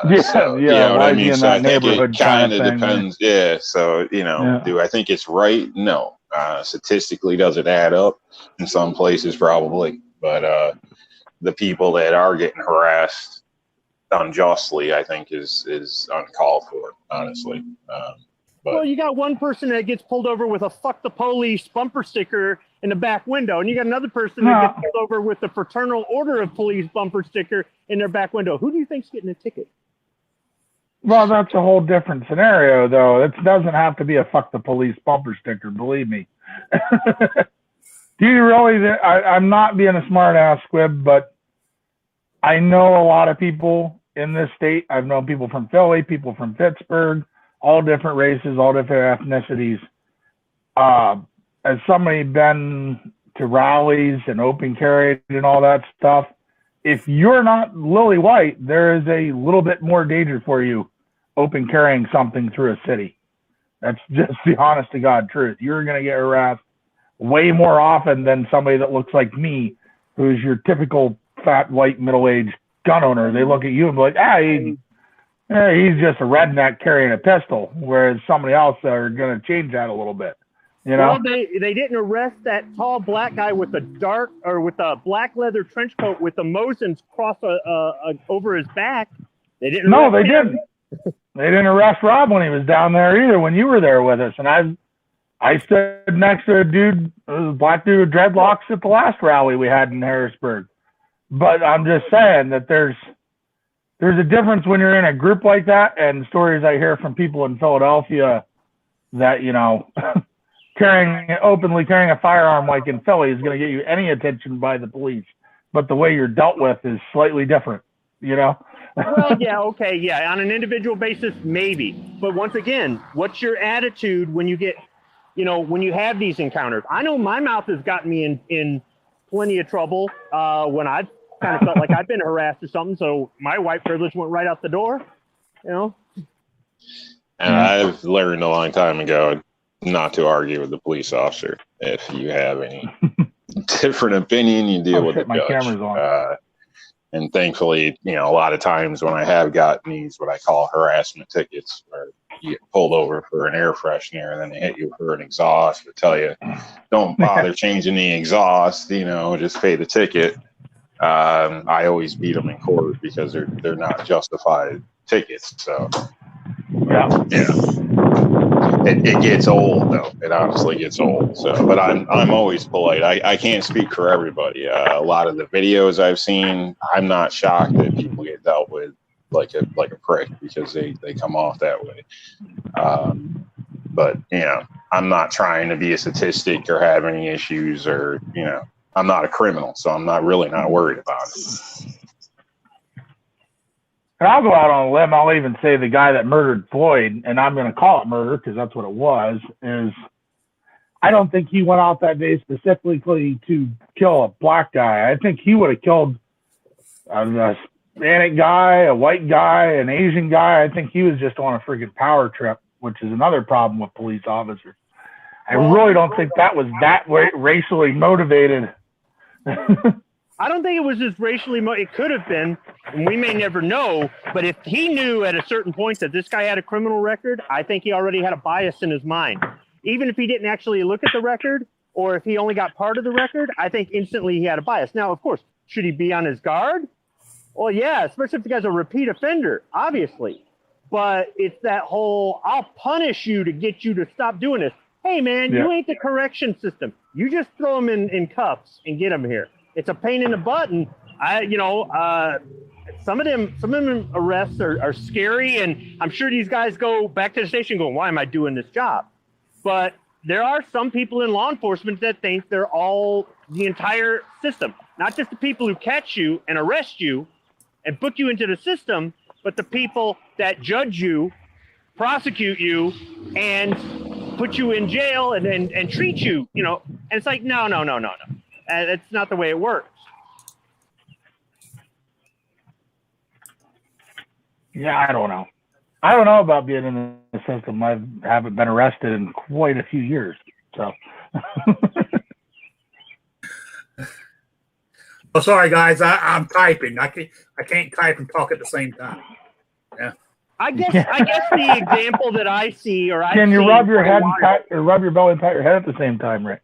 You know what I mean? So I think it kind of depends. Yeah. So, do I think it's right? No. Statistically, does it add up? In some places, probably. But the people that are getting harassed unjustly, I think, is uncalled for, honestly. Well, you got one person that gets pulled over with a "fuck the police" bumper sticker in the back window, and you got another person that gets pulled over with the Fraternal Order of Police bumper sticker in their back window. Who do you think's getting a ticket? Well, that's a whole different scenario, though. It doesn't have to be a fuck the police bumper sticker, believe me. Do you really? I'm not being a smart ass squib, but I know a lot of people in this state. I've known people from Philly, people from Pittsburgh, all different races, all different ethnicities. Has somebody been to rallies and open carried and all that stuff? If you're not lily white, there is a little bit more danger for you open carrying something through a city. That's just the honest to God truth. You're going to get harassed way more often than somebody that looks like me, who's your typical fat, white, middle-aged gun owner. They look at you and be like, he's just a redneck carrying a pistol, whereas somebody else are going to change that a little bit. You know? Well, they didn't arrest that tall black guy with a black leather trench coat with the Mosins cross over his back. They didn't. No, they didn't. They didn't arrest Rob when he was down there either. When you were there with us, and I stood next to a black dude with dreadlocks at the last rally we had in Harrisburg. But I'm just saying that there's a difference when you're in a group like that, and stories I hear from people in Philadelphia that, you know, openly carrying a firearm like in Philly is going to get you any attention by the police. But the way you're dealt with is slightly different, you know? Well, yeah, okay, yeah. On an individual basis, maybe. But once again, what's your attitude when you get, when you have these encounters? I know my mouth has gotten me in plenty of trouble when I've kind of felt like I've been harassed or something. So my white privilege went right out the door, And I've learned a long time ago not to argue with the police officer. If you have any different opinion, you deal with the my judge. Camera's on. And thankfully, a lot of times when I have gotten these, what I call harassment tickets, where you get pulled over for an air freshener and then they hit you for an exhaust, or tell you, don't bother changing the exhaust, just pay the ticket. I always beat them in court because they're not justified tickets. So, yeah. It gets old though. It honestly gets old. So, but I'm always polite. I can't speak for everybody. A lot of the videos I've seen, I'm not shocked that people get dealt with like a prick because they come off that way. But I'm not trying to be a statistic or have any issues, or I'm not a criminal, so I'm not worried about it. And I'll go out on a limb. I'll even say the guy that murdered Floyd, and I'm going to call it murder because that's what it was, is I don't think he went out that day specifically to kill a black guy. I think he would have killed a Hispanic guy, a white guy, an Asian guy. I think he was just on a freaking power trip, which is another problem with police officers. I really don't think that was that racially motivated. I don't think it was just racially it could have been, and we may never know, but if he knew at a certain point that this guy had a criminal record, I think he already had a bias in his mind. Even if he didn't actually look at the record, or if he only got part of the record, I think instantly he had a bias. Now, of course, should he be on his guard? Well, yeah, especially if the guy's a repeat offender, obviously. But it's that whole, I'll punish you to get you to stop doing this. Hey, man, You ain't the correction system. You just throw him in cuffs and get him here. It's a pain in the butt, and some of them arrests are scary, and I'm sure these guys go back to the station going, why am I doing this job? But there are some people in law enforcement that think they're all the entire system, not just the people who catch you and arrest you and book you into the system, but the people that judge you, prosecute you, and put you in jail and treat you, And it's like, no. That's not the way it works. Yeah, I don't know. I don't know about being in the system. I haven't been arrested in quite a few years. So. Oh, sorry, guys. I'm typing. I can't type and talk at the same time. Yeah. I guess the example that I see, or can you rub your head or rub your belly and pat your head at the same time, Rick?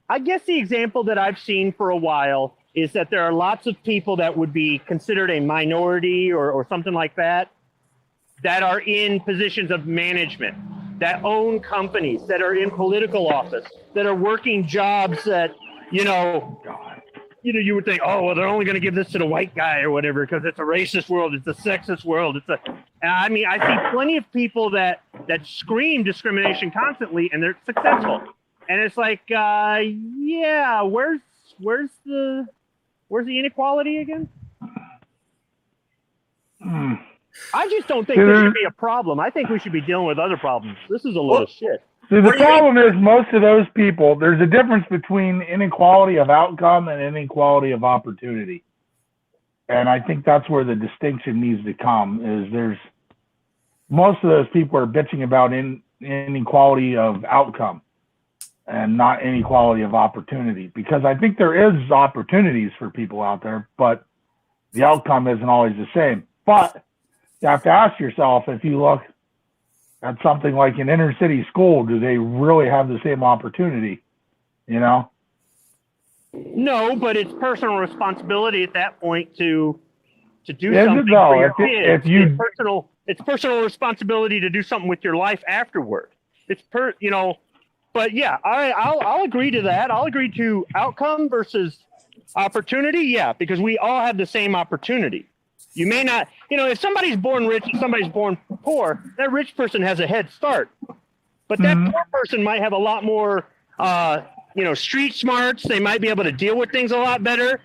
I guess the example that I've seen for a while is that there are lots of people that would be considered a minority or something like that are in positions of management, that own companies, that are in political office, that are working jobs that, you would think, oh, well, they're only going to give this to the white guy or whatever because it's a racist world, it's a sexist world, I see plenty of people that scream discrimination constantly, and they're successful. And it's like, yeah, where's the inequality again? I just don't think this should be a problem. I think we should be dealing with other problems. This is a load of shit. See, the problem is most of those people, there's a difference between inequality of outcome and inequality of opportunity. And I think that's where the distinction needs to come, is there's most of those people are bitching about inequality of outcome and not inequality of opportunity, because I think there is opportunities for people out there, but the outcome isn't always the same. But you have to ask yourself, if you look at something like an inner city school, do they really have the same opportunity? No, but it's personal responsibility at that point to do is something it though? for your kids. It's personal responsibility to do something with your life afterward. But yeah, I'll agree to that. I'll agree to outcome versus opportunity. Yeah, because we all have the same opportunity. You may not, if somebody's born rich and somebody's born poor, that rich person has a head start. But that poor person might have a lot more, street smarts. They might be able to deal with things a lot better.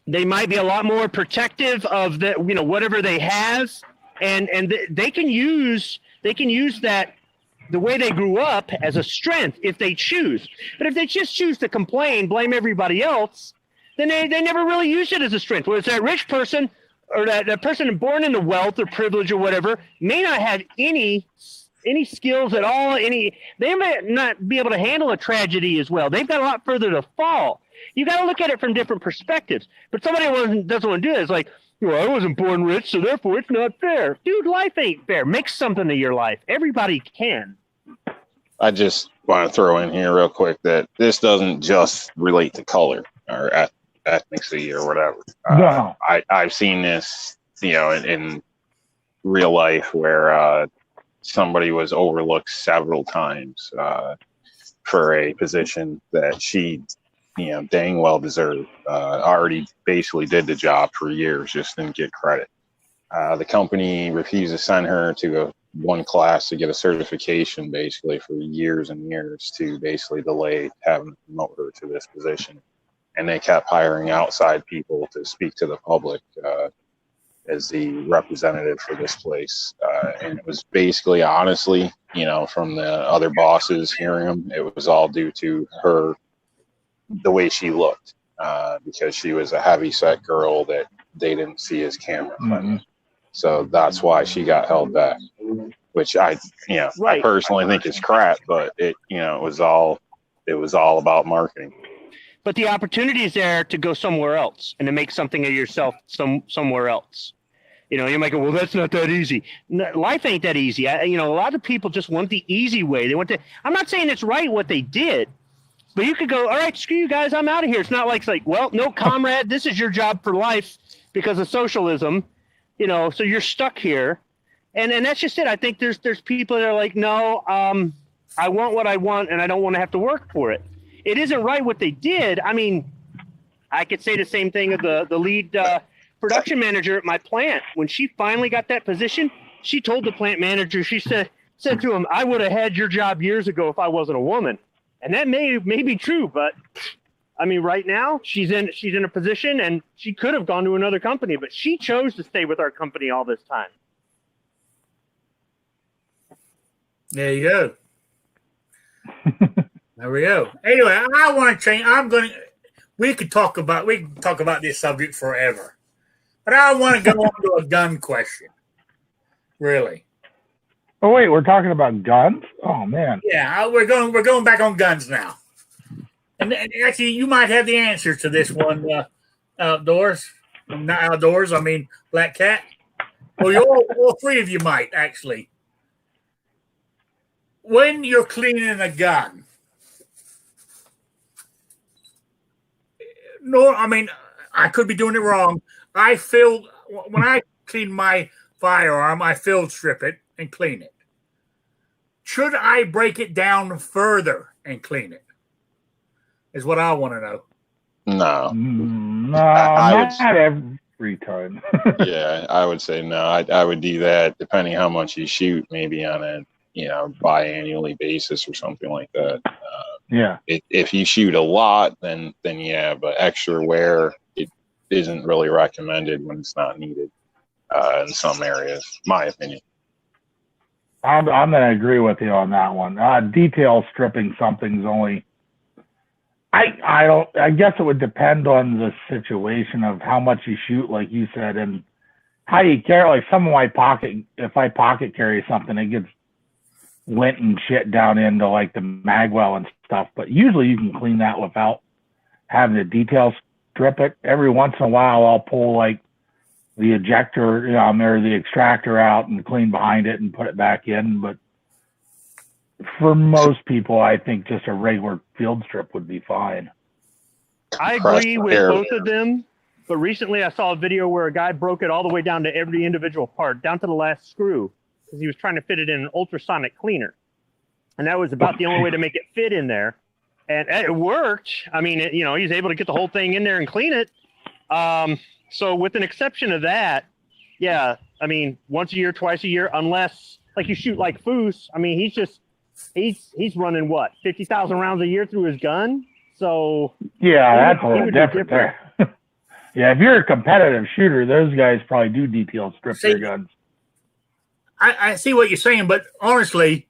They might be a lot more protective of whatever they have, and they can use that, the way they grew up, as a strength if they choose. But if they just choose to complain, blame everybody else, then they never really use it as a strength. Whereas that rich person, or that person born into wealth or privilege or whatever, may not have any skills at all. They may not be able to handle a tragedy as well. They've got a lot further to fall. You got to look at it from different perspectives. But somebody doesn't want to do it. It's like, I wasn't born rich, so therefore it's not fair. Dude, life ain't fair. Make something of your life. Everybody can. I just want to throw in here real quick that this doesn't just relate to color or ethnicity or whatever. No. I've seen this, in real life where somebody was overlooked several times for a position that she, dang well deserved. Already basically did the job for years, just didn't get credit. The company refused to send her to one class to get a certification basically for years and years to basically delay having to promote her to this position. And they kept hiring outside people to speak to the public as the representative for this place. And it was basically, honestly, from the other bosses hearing them, it was all due to her, the way she looked, because she was a heavy set girl that they didn't see as camera friendly. So that's why she got held back, which I personally think is crap, but it was all about marketing. But the opportunity is there to go somewhere else and to make something of yourself somewhere else. You might go, well, that's not that easy. No, life ain't that easy. A lot of people just want the easy way. I'm not saying it's right what they did, but you could go, all right, screw you guys, I'm out of here. It's not like, well, no, comrade, this is your job for life because of socialism, so you're stuck here. And that's just it. I think there's people that are like, no, I want what I want and I don't want to have to work for it. It isn't right what they did. I mean, I could say the same thing of the lead production manager at my plant. When she finally got that position, she told the plant manager, she said to him, I would have had your job years ago if I wasn't a woman. And that may be true, but I mean, right now she's in a position and she could have gone to another company, but she chose to stay with our company all this time. There you go. There we go. Anyway, I want to change. We can talk about this subject forever, but I want to go on to a gun question. Really? Oh wait, we're talking about guns? Oh man. Yeah, we're going back on guns now. And actually, you might have the answer to this one. Outdoors, not outdoors. I mean, Black Cat. Well, all three of you might actually. When you're cleaning a gun, I could be doing it wrong. When I clean my firearm, I field strip it and clean it. should I break it down further and clean it? Is what I want to know. No. No, I would, not every time. yeah, I would say no. I would do that depending how much you shoot, maybe on a biannually basis or something like that. Yeah. If you shoot a lot, then yeah, but extra wear it isn't really recommended when it's not needed in some areas, my opinion. I'm going to agree with you on that one. Detail stripping something's only. I guess it would depend on the situation of how much you shoot, like you said, and how you carry. Like some of my if I pocket carry something, it gets lint and shit down into like the magwell and stuff. But usually you can clean that without having to detail strip it. Every once in a while, I'll pull like the ejector, or the extractor out and clean behind it and put it back in. But for most people, I think just a regular field strip would be fine. I agree with both of them, but recently I saw a video where a guy broke it all the way down to every individual part, down to the last screw, because he was trying to fit it in an ultrasonic cleaner. And that was about the only way to make it fit in there. And it worked. I mean, he was able to get the whole thing in there and clean it. So with an exception of that, yeah, I mean, once a year, twice a year, unless like you shoot like Foos, I mean, he's running what, 50,000 rounds a year through his gun. So yeah, that's a little different there. Yeah, if you're a competitive shooter, those guys probably do detail strip their guns. I see what you're saying, but honestly,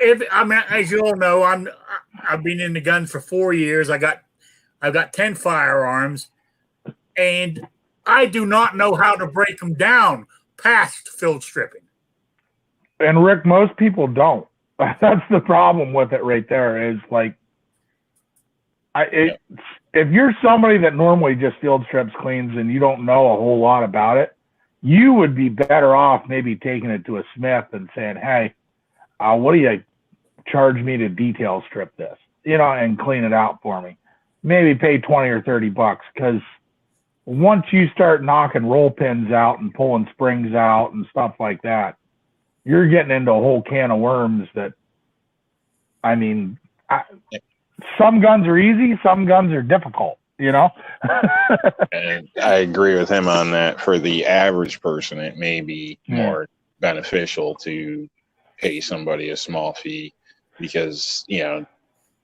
as you all know, I've been in the guns for 4 years. I've got 10 firearms, and I do not know how to break them down past field stripping. And Rick, most people don't. That's the problem with it right there. Is like, if you're somebody that normally just field strips, cleans, and you don't know a whole lot about it, you would be better off maybe taking it to a smith and saying, "Hey, what do you charge me to detail strip this? And clean it out for me. Maybe pay $20 or $30 because once you start knocking roll pins out and pulling springs out and stuff like that, you're getting into a whole can of worms that, I mean, some guns are easy, some guns are difficult, And I agree with him on that. For the average person, it may be more beneficial to pay somebody a small fee because,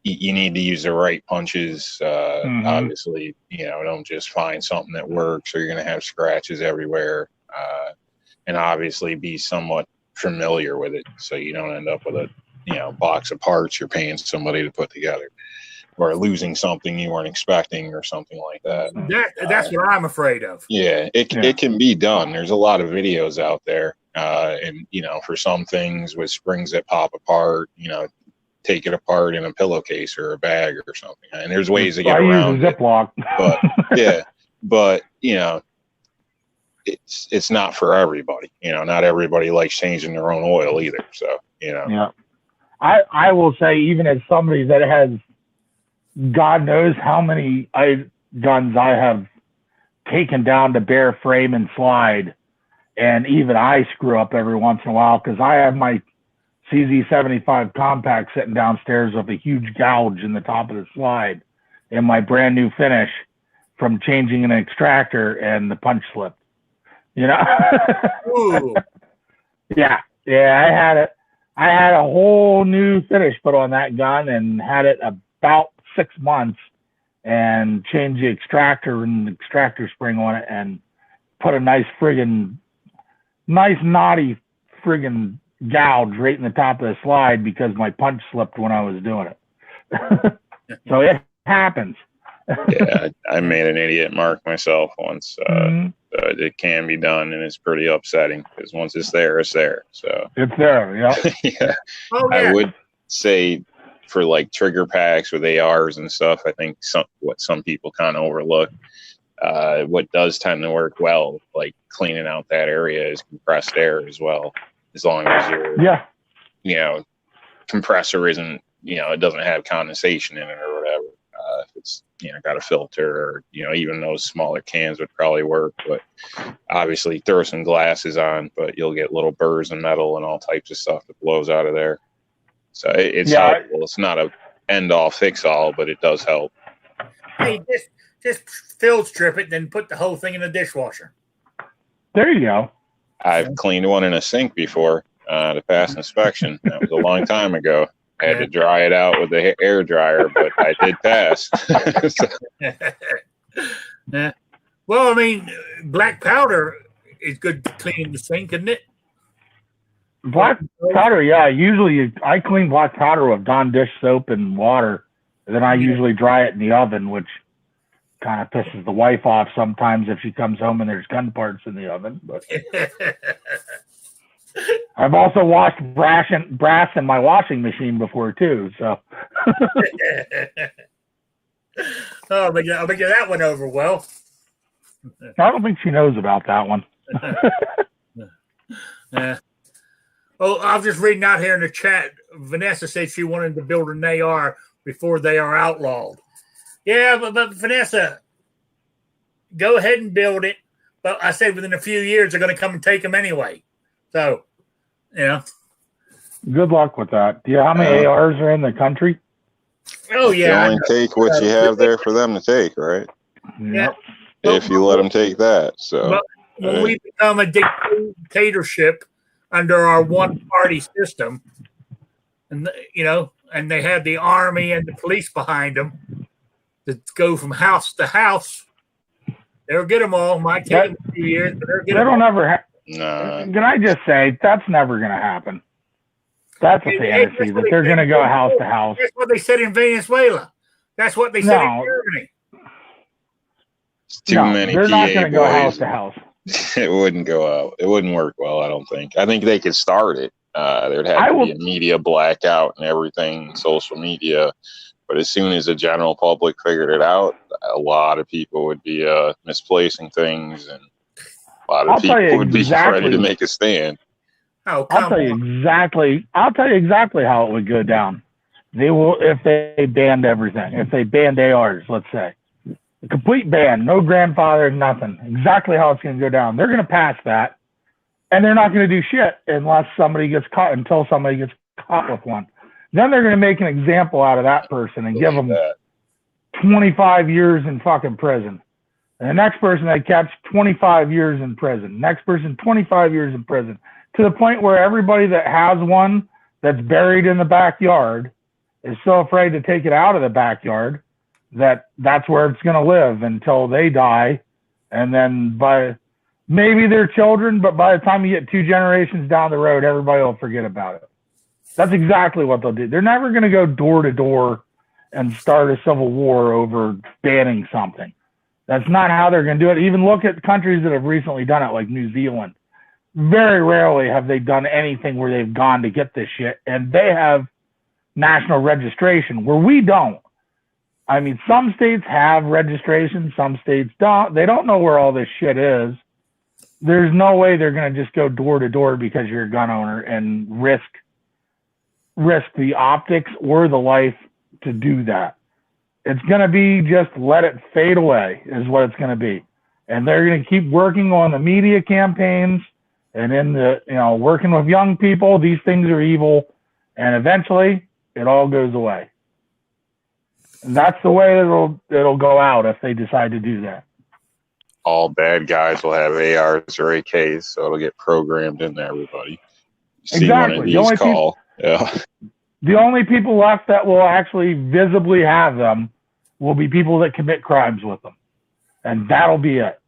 you need to use the right punches. Obviously, don't just find something that works or you're going to have scratches everywhere. And obviously be somewhat familiar with it so you don't end up with a box of parts you're paying somebody to put together or losing something you weren't expecting or something like that. That's what I'm afraid of. Yeah, it can be done. There's a lot of videos out there. And for some things with springs that pop apart, take it apart in a pillowcase or a bag or something. And there's ways to get around it. Ziploc. But yeah, but it's not for everybody. Not everybody likes changing their own oil either. So Yeah. I will say, even as somebody that has God knows how many guns I have taken down to bare frame and slide, and even I screw up every once in a while because I have my CZ75 compact sitting downstairs with a huge gouge in the top of the slide and my brand new finish from changing an extractor, and the punch slipped. Ooh. Yeah, I had it. I had a whole new finish put on that gun and had it about 6 months and changed the extractor and the extractor spring on it and put a nice naughty friggin' gouge right in the top of the slide because my punch slipped when I was doing it. So it happens. Yeah, I made an idiot mark myself once. It can be done, and it's pretty upsetting because once it's there, it's there. So it's there, yeah. Yeah. Oh, yeah. I would say for like trigger packs with ARs and stuff, I think what some people kind of overlook, what does tend to work well, like cleaning out that area, is compressed air as well. As long as your compressor isn't, it doesn't have condensation in it or whatever. If it's got a filter, or even those smaller cans would probably work. But obviously, throw some glasses on, but you'll get little burrs and metal and all types of stuff that blows out of there. So it's helpful. It's not a end all fix all, but it does help. Hey, just field strip it, then put the whole thing in the dishwasher. There you go. I've cleaned one in a sink before to pass inspection. That was a long time ago. I had to dry it out with the air dryer, but I did pass. Yeah. Well, I mean, black powder is good to clean the sink, isn't it? Black powder, yeah. Usually I clean black powder with Dawn dish soap and water. And then I usually dry it in the oven, which kind of pisses the wife off sometimes if she comes home and there's gun parts in the oven. But I've also washed brass in my washing machine before too. So I'll make that one over well. I don't think she knows about that one. Oh, I was just reading out here in the chat. Vanessa said she wanted to build an AR before they are outlawed. Yeah, but Vanessa, go ahead and build it. But I said within a few years they're going to come and take them anyway. So, Good luck with that. Do you know how many ARs are in the country? Oh, yeah. You only take what you have there for them to take, right? Yeah. If you let them take that. So but when we become a dictatorship under our one-party system, and and they have the army and the police behind them to go from house to house, they'll get them all. Might take them a few years, but they'll get them all. Can I just say, that's never going to happen. That's a fantasy that they're going to go house to house. That's what they said in Venezuela. That's what they said in Germany. It's too many they're PA not going to go house boys. to house. It wouldn't go out. It wouldn't work well, I don't think. I think they could start it. There'd have to be a media blackout and everything, social media. But as soon as the general public figured it out, a lot of people would be misplacing things, and a lot of people would be ready to make a stand. I'll tell you exactly how it would go down. They will, if they banned everything. If they banned ARs, let's say. A complete ban, no grandfather, nothing. Exactly how it's going to go down. They're going to pass that, and they're not going to do shit until somebody gets caught with one. Then they're going to make an example out of that person and give them 25 years in fucking prison. And the next person they catch, 25 years in prison. Next person, 25 years in prison. To the point where everybody that has one that's buried in the backyard is so afraid to take it out of the backyard that's where it's going to live until they die. And then by maybe their children, but by the time you get 2 generations down the road, everybody will forget about it. That's exactly what they'll do. They're never going to go door to door and start a civil war over banning something. That's not how they're going to do it. Even look at countries that have recently done it, like New Zealand. Very rarely have they done anything where they've gone to get this shit, and they have national registration where we don't. I mean, some states have registration, some states don't. They don't know where all this shit is. There's no way they're going to just go door to door because you're a gun owner and risk the optics or the life to do that. It's going to be just let it fade away is what it's going to be. And they're going to keep working on the media campaigns and in the, working with young people. These things are evil, and eventually it all goes away. And that's the way it'll go out if they decide to do that. All bad guys will have ARs or AKs, so it'll get programmed into everybody. See one of these call. The only people left that will actually visibly have them will be people that commit crimes with them. And that'll be it.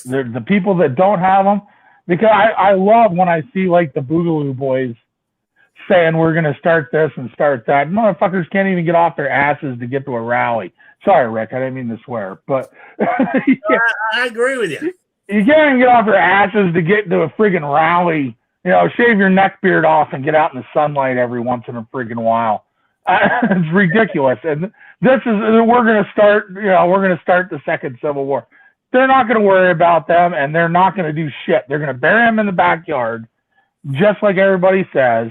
The people that don't have them, because I love when I see like the Boogaloo Boys saying we're going to start this and start that. Motherfuckers can't even get off their asses to get to a rally. Sorry, Rick, I didn't mean to swear, but I agree with you. You can't even get off your asses to get to a friggin' rally. Shave your neck beard off and get out in the sunlight every once in a friggin' while. It's ridiculous. And we're going to start the second Civil War. They're not going to worry about them, and they're not going to do shit. They're going to bury them in the backyard, just like everybody says,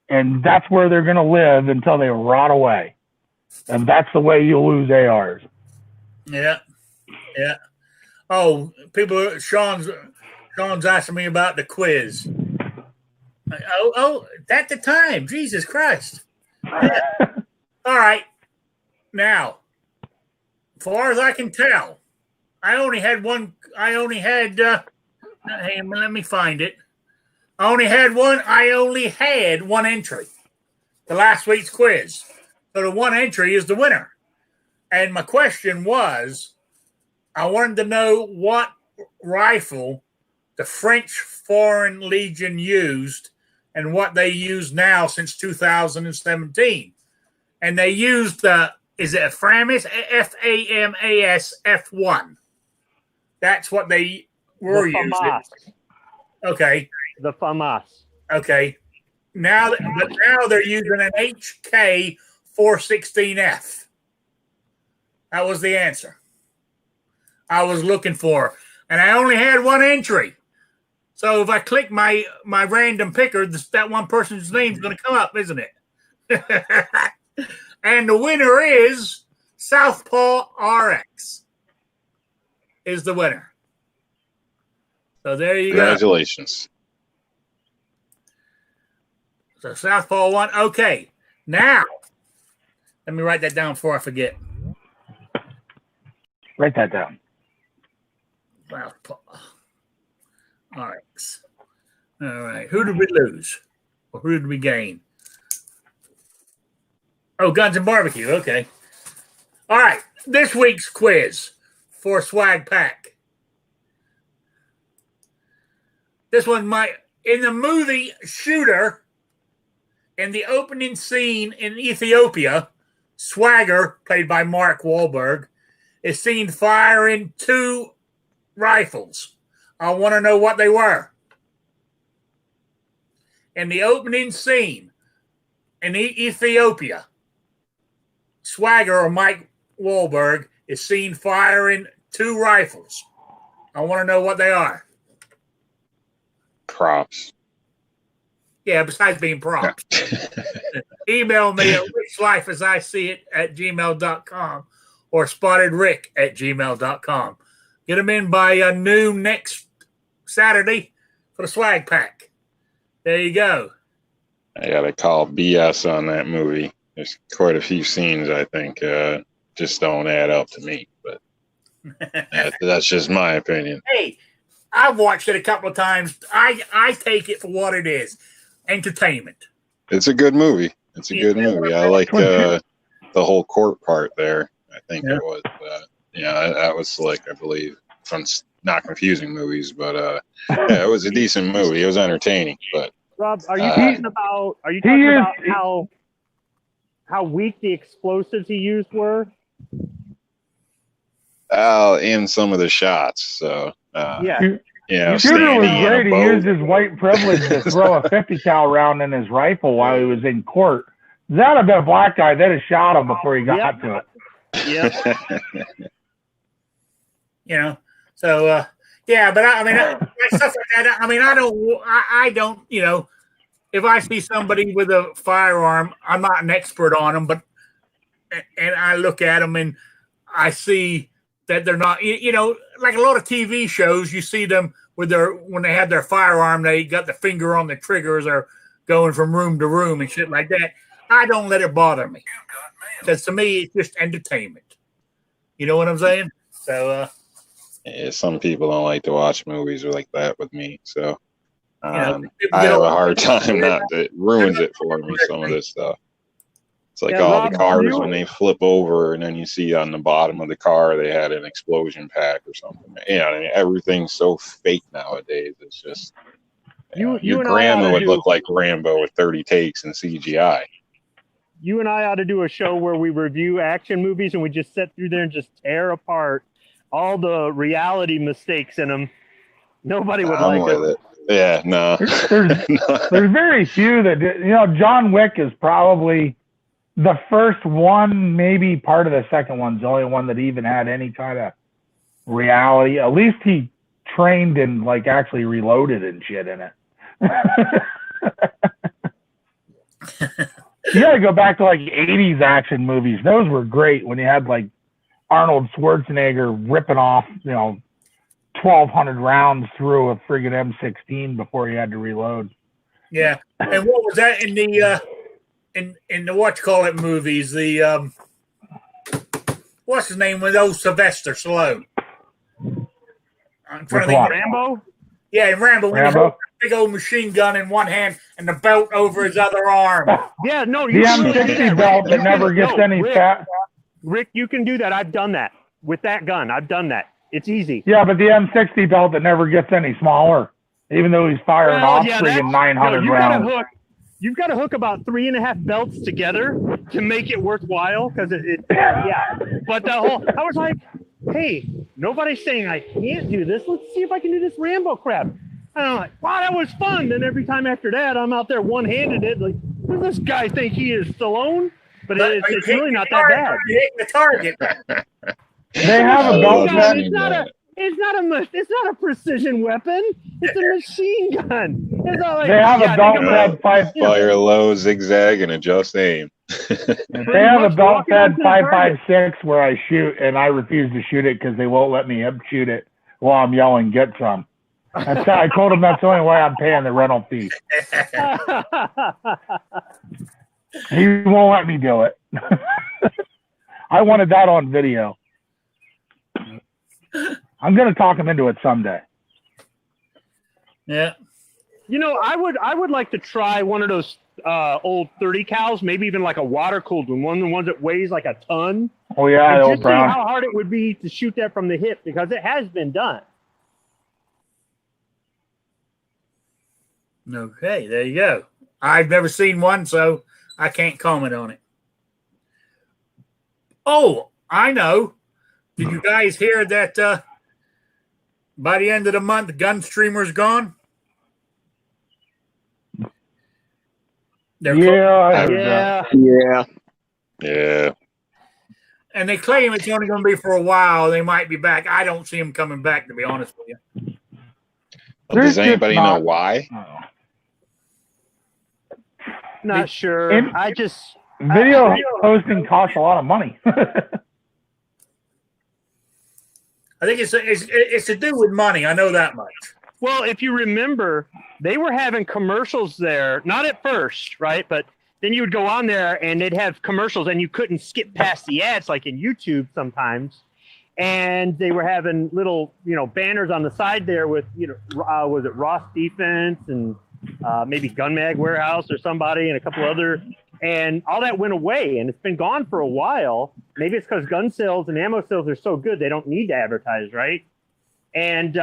and that's where they're going to live until they rot away. And that's the way you lose ARs. Yeah. Yeah. Oh, people. Sean's asking me about the quiz. At the time. Jesus Christ. Yeah. All right. Now, as far as I can tell, I only had one. I only had. Hey, let me find it. I only had one entry. The last week's quiz. So the one entry is the winner. And my question was, I wanted to know what rifle the French Foreign Legion used and what they use now since 2017. And they used is it a FAMAS? FAMAS F1. That's what they were using. Okay. The FAMAS. Okay. Now they're using an HK 416F. That was the answer I was looking for. And I only had one entry. So if I click my random picker, that one person's name is going to come up, isn't it? And the winner is Southpaw RX is the winner. So there you go. Congratulations. So Southpaw won. Okay. Now, let me write that down before I forget. Write that down. Southpaw RX. All right. Who did we lose? Or who did we gain? Oh, Guns and Barbecue. Okay. All right. This week's quiz for Swag Pack. This one in the movie Shooter, in the opening scene in Ethiopia, Swagger, played by Mark Wahlberg, is seen firing 2 rifles. I want to know what they were. In the opening scene in Ethiopia, Swagger or Mike Wahlberg is seen firing 2 rifles. I want to know what they are. Props. Yeah, besides being props. Email me at richlifeasiseeit@gmail.com or spottedrick@gmail.com. Get them in by noon next Saturday for the Swag Pack. There you go. I gotta call BS on that movie. There's quite a few scenes I think just don't add up to me, but that's just my opinion. Hey, I've watched it a couple of times. I take it for what it is. Entertainment. It's a good movie. It's a good movie. I like the whole court part there. I think it was. That was slick, I believe. From not confusing movies, but it was a decent movie. It was entertaining. But Rob, are you talking about how weak the explosives he used were? In some of the shots. So yeah. Shooter was great. He used his white privilege to throw a 50 cal round in his rifle while he was in court. If that had been a black guy, they'd have shot him before he got to it. Yeah. So but I mean, stuff like that. I mean, I don't. If I see somebody with a firearm, I'm not an expert on them, and I look at them and I see that they're not. Like a lot of TV shows, you see them when they have their firearm, they got the finger on the triggers or going from room to room and shit like that. I don't let it bother me because to me it's just entertainment. You know what I'm saying? So some people don't like to watch movies like that with me, so I have a hard time. It ruins it for me. Some of this stuff. It's like all the cars when they flip over and then you see on the bottom of the car they had an explosion pack or something. I mean, everything's so fake nowadays. It's just your grandma would look like Rambo with 30 takes and CGI. You and I ought to do a show where we review action movies and we just sit through there and just tear apart all the reality mistakes in them. Nobody would like it. Yeah, no. There's very few that John Wick is probably the first one, maybe part of the second one's the only one that even had any kind of reality. At least he trained and actually reloaded and shit in it. You gotta go back to 80s action movies. Those were great when you had Arnold Schwarzenegger ripping off, 1,200 rounds through a friggin' M16 before he had to reload. Yeah. And what was that in the in the what-you-call-it movies? The what's his name with old Sylvester Stallone? I'm trying to think. Rambo? Yeah, Rambo. When he holds a big old machine gun in one hand and the belt over his other arm. Yeah, no. The M60 belt that never gets any fat. Rick, you can do that. I've done that. With that gun, I've done that. It's easy. Yeah, but the M60 belt that never gets any smaller, even though he's firing off friggin' 900 rounds. You've got to hook about 3.5 belts together to make it worthwhile. Because yeah. But I was like, hey, nobody's saying I can't do this. Let's see if I can do this Rambo crap. And I'm like, wow, that was fun. Then every time after that, I'm out there one-handed it. Like, does this guy think he is Stallone? But it's really not that bad. Hitting the target. They have a belt set. It's not a precision weapon. It's a machine gun. It's not like, they have a belt fed fire low, zigzag, and adjust aim. They have a belt fed 5.56 where I shoot, and I refuse to shoot it because they won't let me shoot it while I'm yelling, "Get some!" I told them that's the only way I'm paying the rental fee. He won't let me do it. I wanted that on video. I'm going to talk him into it someday. Yeah. I would like to try one of those old 30 cals, maybe even like a water cooled one of the ones that weighs like a ton. Oh yeah, and just see how hard it would be to shoot that from the hip, because it has been done. Okay, there you go. I've never seen one, so I can't comment on it. Oh, I know. Did you guys hear that by the end of the month, the Gunstreamer's gone? Yeah. And they claim it's only going to be for a while. They might be back. I don't see them coming back, to be honest with you. Well, does anybody know why? Not sure. Video hosting costs a lot of money. I think it's to do with money. I know that much. Well, if you remember, they were having commercials there, not at first, right? But then you would go on there and they'd have commercials and you couldn't skip past the ads like in YouTube sometimes. And they were having little, banners on the side there with, was it Ross Defense and maybe Gun Mag Warehouse or somebody and a couple other, and all that went away and it's been gone for a while. Maybe it's because gun sales and ammo sales are so good they don't need to advertise, right? And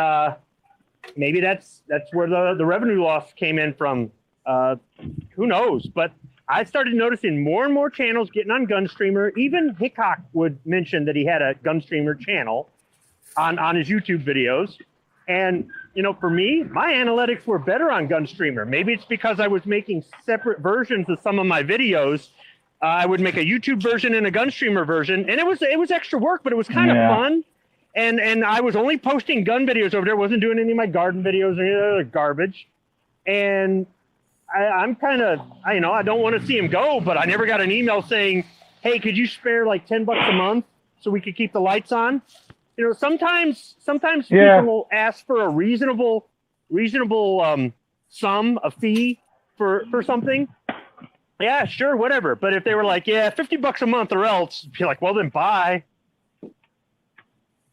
maybe that's where the revenue loss came in from. Who knows? But I started noticing more and more channels getting on Gunstreamer. Even Hickok would mention that he had a Gunstreamer channel on his YouTube videos. And, for me, my analytics were better on Gunstreamer. Maybe it's because I was making separate versions of some of my videos. I would make a YouTube version and a Gunstreamer version. And it was extra work, but it was kind of fun. And I was only posting gun videos over there. Wasn't doing any of my garden videos or any other garbage. And I'm kind of, I don't want to see him go, but I never got an email saying, hey, could you spare like $10 a month so we could keep the lights on? Sometimes people will ask for a reasonable sum, a fee for something. Yeah, sure, whatever. But if they were like, yeah, $50 a month or else, be like, well, then bye.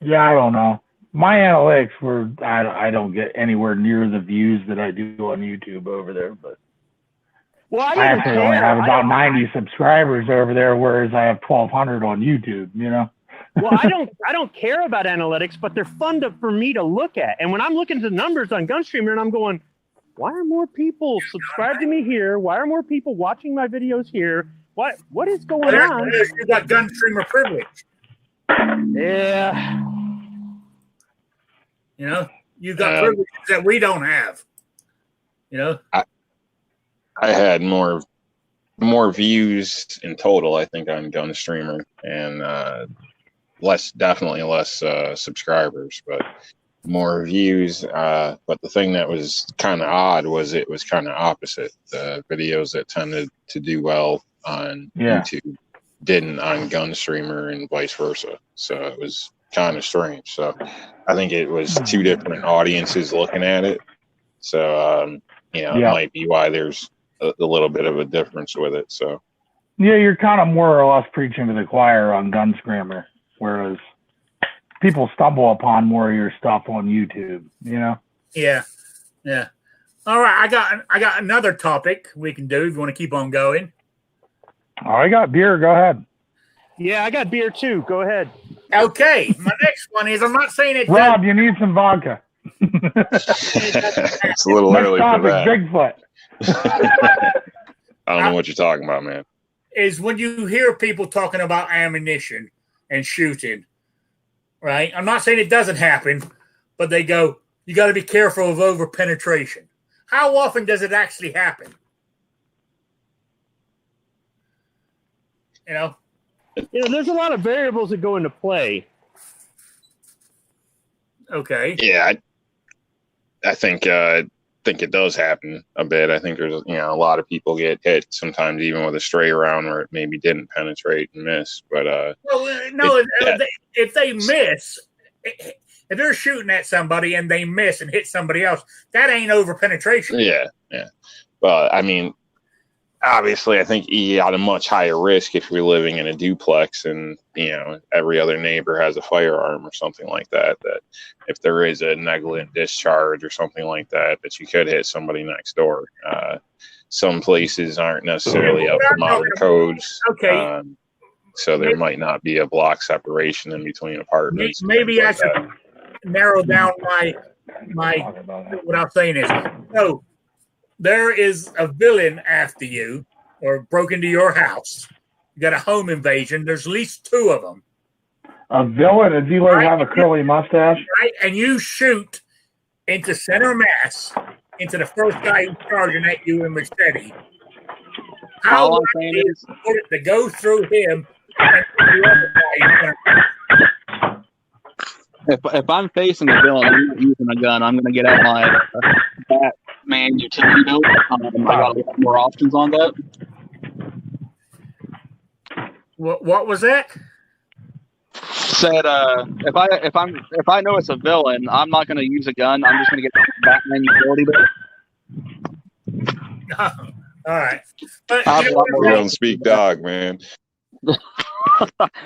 Yeah, I don't know. My analytics were, I don't get anywhere near the views that I do on YouTube over there, but well, I actually only have about 90 subscribers over there, whereas I have 1,200 on YouTube, Well, I don't care about analytics, but they're fun for me to look at. And when I'm looking at the numbers on Gunstreamer and I'm going, why are more people subscribed to me here? Why are more people watching my videos here? What is going on? You got Gunstreamer privilege. Yeah. You got privileges that we don't have. I had more views in total, I think, on Gunstreamer, and definitely less subscribers, but more views. But the thing that was kind of odd was it was kind of opposite. The videos that tended to do well on YouTube didn't on Gunstreamer and vice versa. So it was kind of strange. So I think it was two different audiences looking at it. So, it might be why there's a little bit of a difference with it. So, yeah, you're kind of more or less preaching to the choir on Gunscrammer, whereas people stumble upon more of your stuff on YouTube, Yeah. Yeah. All right. I got another topic we can do if you want to keep on going. Oh, I got beer. Go ahead. Yeah, I got beer too. Go ahead. Okay. My next one is, I'm not saying it. Rob, you need some vodka. it's a little early for that. Bigfoot. I don't know what you're talking about, man. Is when you hear people talking about ammunition and shooting, right? I'm not saying it doesn't happen, but they go, you got to be careful of over penetration. How often does it actually happen? There's a lot of variables that go into play. Okay. Yeah, I think it does happen a bit. I think there's a lot of people get hit sometimes even with a stray round where it maybe didn't penetrate and miss. But if they miss, if they're shooting at somebody and they miss and hit somebody else, that ain't over penetration. Yeah. Well, I mean, obviously, I think you got a much higher risk if you're living in a duplex and, every other neighbor has a firearm or something like that, that if there is a negligent discharge or something like that, that you could hit somebody next door. Some places aren't necessarily up to modern codes. Okay. So there might not be a block separation in between apartments. Maybe I should narrow down my what I'm saying is, so there is a villain after you or broke into your house. You got a home invasion. There's at least two of them. A villain? Does he have a curly mustache? Right, and you shoot into center mass into the first guy who's charging at you in machete. How likely is it to go through him? If I'm facing a villain, I'm not using a gun. I'm going to get out my Batman utility belt. I got a lot more options on that. What was that? Said if I know it's a villain, I'm not going to use a gun. I'm just going to get the Batman utility belt. All right. But, we don't speak dog, man.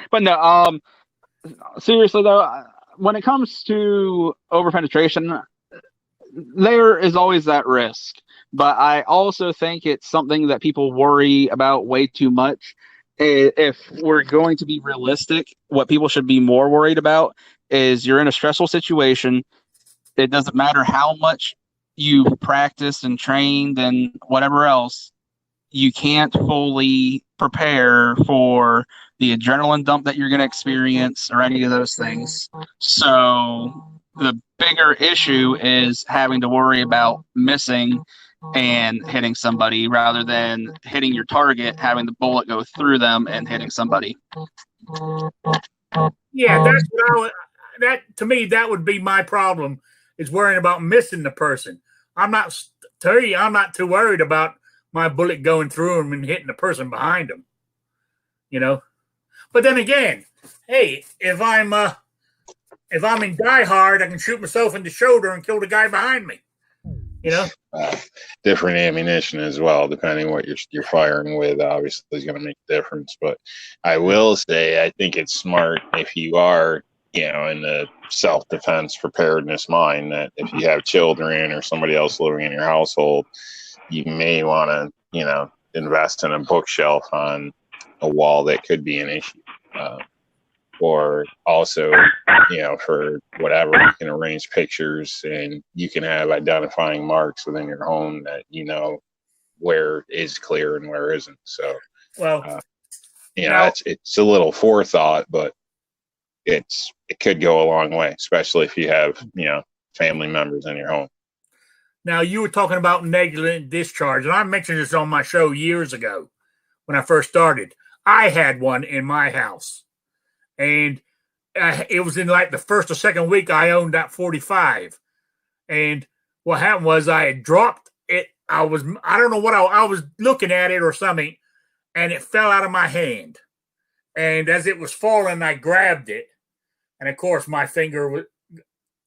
But no, seriously though, when it comes to overpenetration, there is always that risk. But I also think it's something that people worry about way too much. If we're going to be realistic, what people should be more worried about is you're in a stressful situation. It doesn't matter how much you've practiced and trained and whatever else, you can't fully prepare for the adrenaline dump that you're going to experience or any of those things. So the bigger issue is having to worry about missing and hitting somebody rather than hitting your target, having the bullet go through them and hitting somebody. Yeah, that's what to me, that would be my problem, is worrying about missing the person. I'm not too worried about my bullet going through him and hitting the person behind him. But then again, hey, if I'm in Die Hard, I can shoot myself in the shoulder and kill the guy behind me. Different ammunition as well, depending what you're firing with. Obviously, is going to make a difference. But I will say, I think it's smart if you are, in the self-defense preparedness mind, that if you have children or somebody else living in your household, you may want to, invest in a bookshelf on a wall that could be an issue. Or also, for whatever, you can arrange pictures and you can have identifying marks within your home that where is clear and where isn't. So, it's a little forethought, but it could go a long way, especially if you have, family members in your home. Now, you were talking about negligent discharge, and I mentioned this on my show years ago when I first started. I had one in my house. And it was in like the first or second week I owned that 45. And what happened was I had dropped it. I don't know what I was looking at it or something, and it fell out of my hand. And as it was falling, I grabbed it. And of course, my finger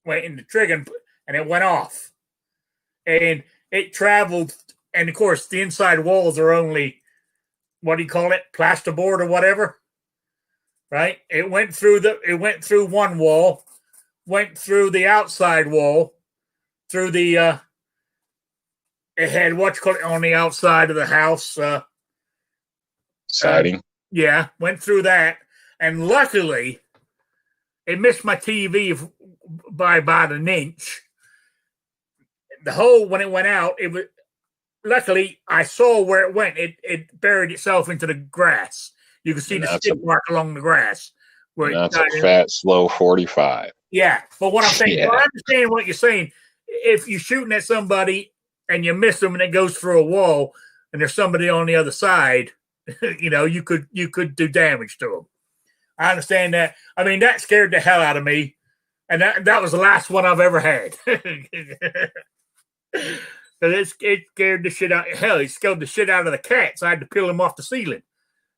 went in the trigger and it went off. And it traveled. And of course, the inside walls are only, what do you call it? Plasterboard or whatever. Right? It went through one wall, went through the outside wall, through the, it had what you call it on the outside of the house. Siding. Yeah, went through that. And luckily, it missed my TV by about an inch. The hole, when it went out, it was, luckily, I saw where it went. It buried itself into the grass. You can see the skid mark along the grass. Where That's a fat, slow 45. Yeah, but what I'm saying, I understand what you're saying. If you're shooting at somebody and you miss them and it goes through a wall and there's somebody on the other side, you could do damage to them. I understand that. I mean, that scared the hell out of me, and that was the last one I've ever had. It scared the shit out. Hell, it scared the shit out of the cats. I had to peel them off the ceiling.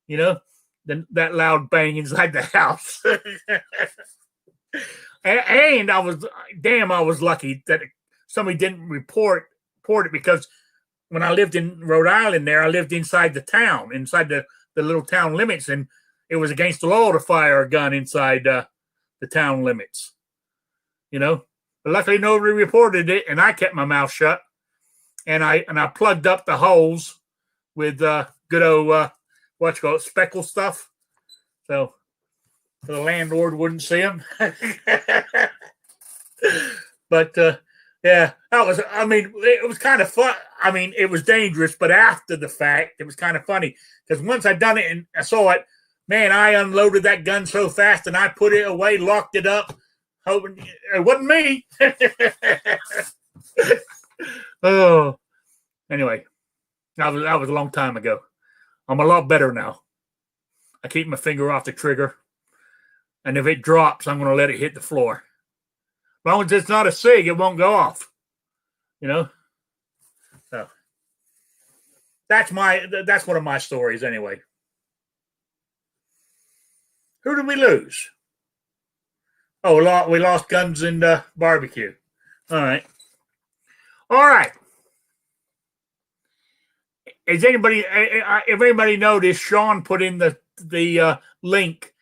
That loud bang inside the house. and I was lucky that somebody didn't report it, because when I lived in Rhode Island there, I lived inside the town, inside the little town limits, and it was against the law to fire a gun inside the town limits. But luckily nobody reported it, and I kept my mouth shut, and I plugged up the holes with good old speckle stuff, so the landlord wouldn't see them. But yeah, it was kind of fun. I mean, it was dangerous, but after the fact, it was kind of funny, because once I done it and I saw it, man, I unloaded that gun so fast and I put it away, locked it up, hoping it wasn't me. Oh, anyway, that was a long time ago. I'm a lot better now. I keep my finger off the trigger, and if it drops, I'm going to let it hit the floor. As long as it's not a SIG, it won't go off. So that's one of my stories anyway. Who did we lose? Oh, we lost Guns and Barbecue. All right. If anybody noticed, Sean put in the link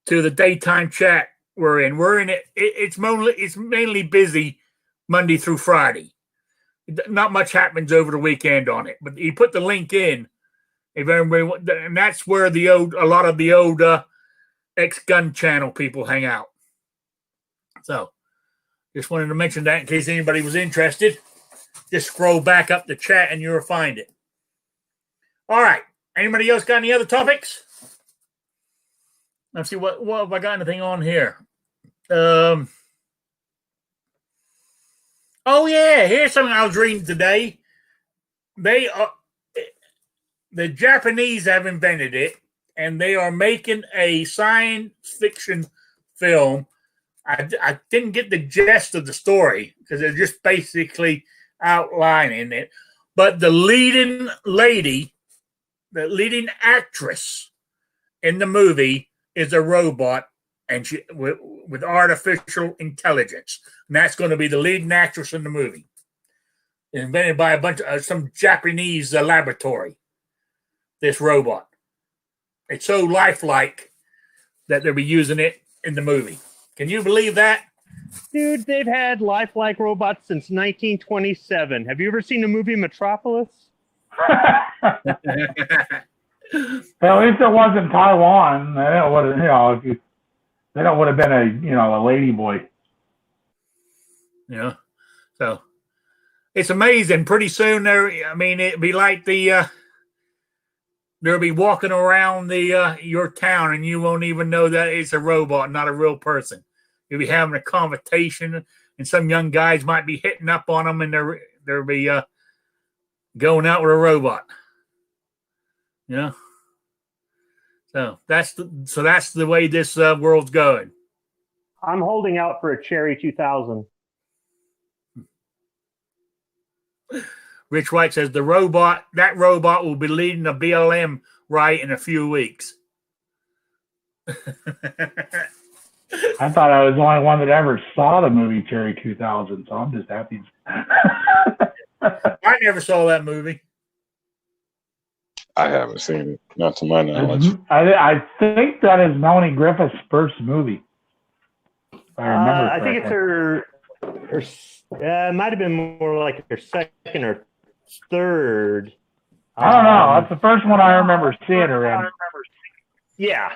to the daytime chat we're in. We're in it. It's mainly busy Monday through Friday. Not much happens over the weekend on it, but he put the link in. If everybody, and that's where a lot of the old ex-gun channel people hang out. So, just wanted to mention that in case anybody was interested. Just scroll back up the chat and you'll find it. All right. Anybody else got any other topics? Let's see, what have I got anything on here? Oh yeah, here's something I was reading today. The Japanese have invented it, and they are making a science fiction film. I didn't get the gist of the story because they're just basically outlining it. But the leading lady, the leading actress in the movie is a robot, and she with artificial intelligence, and that's going to be the leading actress in the movie. Invented by a bunch of some Japanese laboratory. This robot, it's so lifelike that they'll be using it in the movie. Can you believe that? Dude, they've had lifelike robots since 1927. Have you ever seen the movie Metropolis? Well, at least it wasn't Taiwan. Then it would have been a lady boy. Yeah. So it's amazing. Pretty soon it'd be like they'll be walking around your town and you won't even know that it's a robot, not a real person. You'll be having a conversation, and some young guys might be hitting up on them, and they'll be going out with a robot. So that's the way this world's going. I'm holding out for a Cherry 2000. Rich White says that robot will be leading a BLM riot in a few weeks. I thought I was the only one that ever saw the movie Cherry 2000, so I'm just happy. I never saw that movie. I haven't seen it, not to my knowledge. I think that is Melanie Griffith's first movie. If I remember I think it's correctly. it might have been more like her second or third. I don't know. That's the first one I remember seeing her in. Yeah.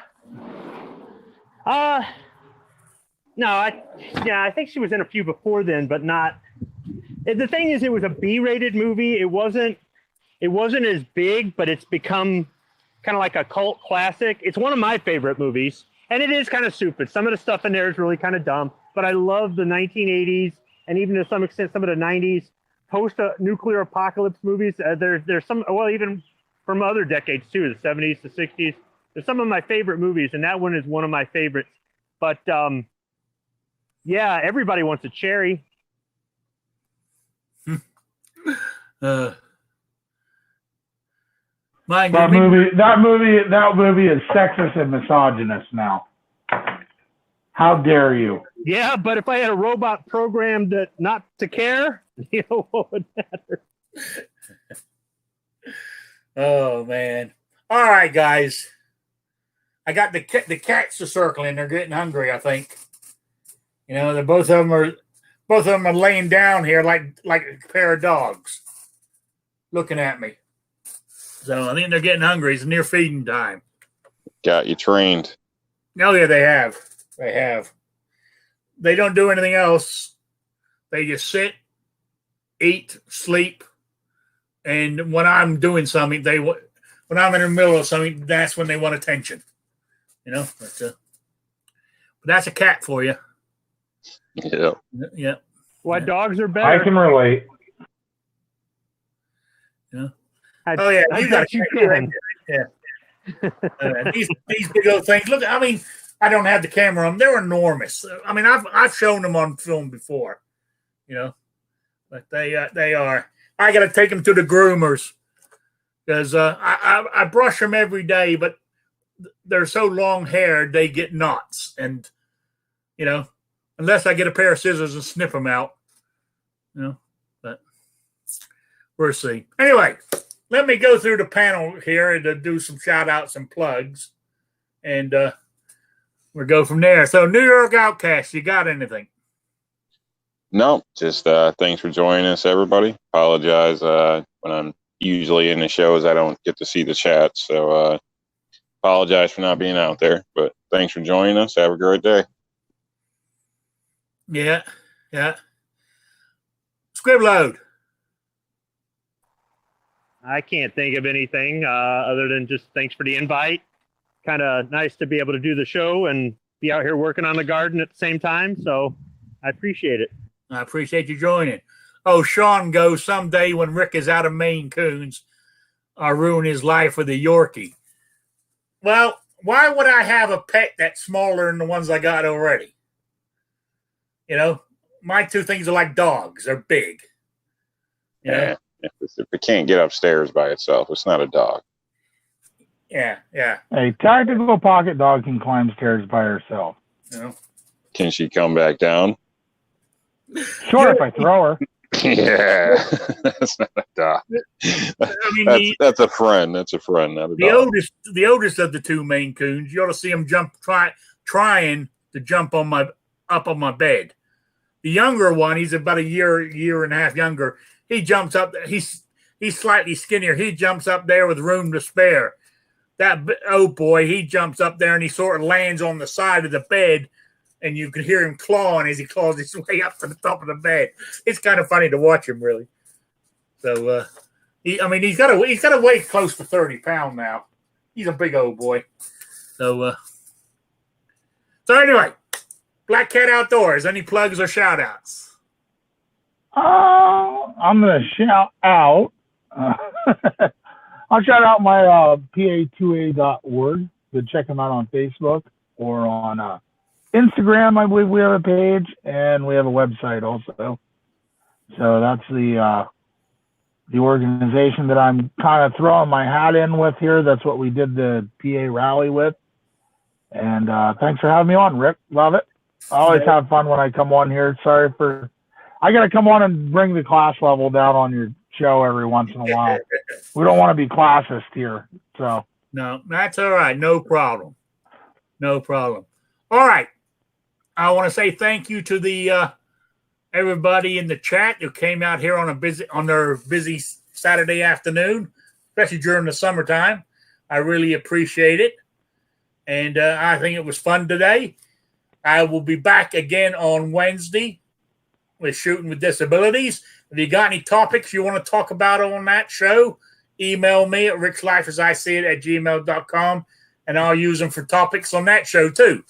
No, I think she was in a few before then, but not. The thing is, it was a B-rated movie. It wasn't as big, but it's become kind of like a cult classic. It's one of my favorite movies, and it is kind of stupid. Some of the stuff in there is really kind of dumb, but I love the 1980s and even to some extent some of the 90s post-nuclear apocalypse movies. There's some, well, even from other decades too, the 70s, the 60s. There's some of my favorite movies, and that one is one of my favorites. But yeah, everybody wants a cherry. That movie is sexist and misogynist now. How dare you? Yeah, but if I had a robot programmed not to care, what would matter? Oh man! All right, guys. I got the cats are circling. They're getting hungry. I think. They're both of them are laying down here like a pair of dogs, looking at me. So I think they're getting hungry. It's near feeding time. Got you trained. Oh yeah, they have. They have. They don't do anything else. They just sit, eat, sleep, and when I'm doing something, when I'm in the middle of something, that's when they want attention. But that's a cat for you. Yeah. Yeah. Why dogs are better? I can relate. Oh yeah, you got you can. Yeah. These big old things. Look, I mean, I don't have the camera on. They're enormous. I mean, I've shown them on film before, but they are. I got to take them to the groomers because I brush them every day, but they're so long haired they get knots, and unless I get a pair of scissors and snip them out, But we'll see. Anyway. Let me go through the panel here to do some shout outs and plugs. And we'll go from there. So, New York Outcast, you got anything? No, just thanks for joining us, everybody. Apologize when I'm usually in the shows, I don't get to see the chat. So, apologize for not being out there. But thanks for joining us. Have a great day. Yeah. Scribload. I can't think of anything other than just thanks for the invite. Kind of nice to be able to do the show and be out here working on the garden at the same time. So I appreciate it. I appreciate you joining. Oh, Sean goes, someday when Rick is out of Maine Coons, I'll ruin his life with a Yorkie. Well, why would I have a pet that's smaller than the ones I got already? My two things are like dogs. They're big. Yeah. If it can't get upstairs by itself, it's not a dog. Yeah. A tactical pocket dog can climb stairs by herself. Can she come back down? Sure, if I throw her. Yeah, that's not a dog. I mean, that's a friend. That's a friend, not a dog. The oldest of the two Maine Coons, you ought to see him trying to jump up on my bed. The younger one, he's about a year and a half younger. He jumps up. He's slightly skinnier. He jumps up there with room to spare. That old boy, he jumps up there and he sort of lands on the side of the bed, and you can hear him clawing as he claws his way up to the top of the bed. It's kind of funny to watch him, really. So, he's got to weigh close to 30 pounds now. He's a big old boy. So anyway, Black Cat Outdoors. Any plugs or shout outs? I'm going to shout out. I'll shout out my pa2a.org. So check them out on Facebook or on Instagram. I believe we have a page, and we have a website also. So that's the organization that I'm kind of throwing my hat in with here. That's what we did the PA rally with. And thanks for having me on, Rick. Love it. I always have fun when I come on here. I got to come on and bring the class level down on your show every once in a while. We don't want to be classist here. So no, that's all right. No problem. No problem. All right. I want to say thank you to the everybody in the chat who came out here on their busy Saturday afternoon, especially during the summertime. I really appreciate it. And I think it was fun today. I will be back again on Wednesday with Shooting with Disabilities. If you got any topics you want to talk about on that show, email me at ricklifeasiseeit@gmail.com, and I'll use them for topics on that show too.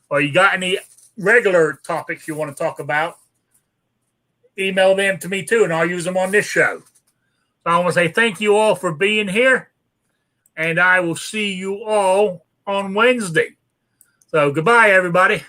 Or you got any regular topics you want to talk about, email them to me too, and I'll use them on this show. So I want to say thank you all for being here, and I will see you all on Wednesday. So goodbye, everybody.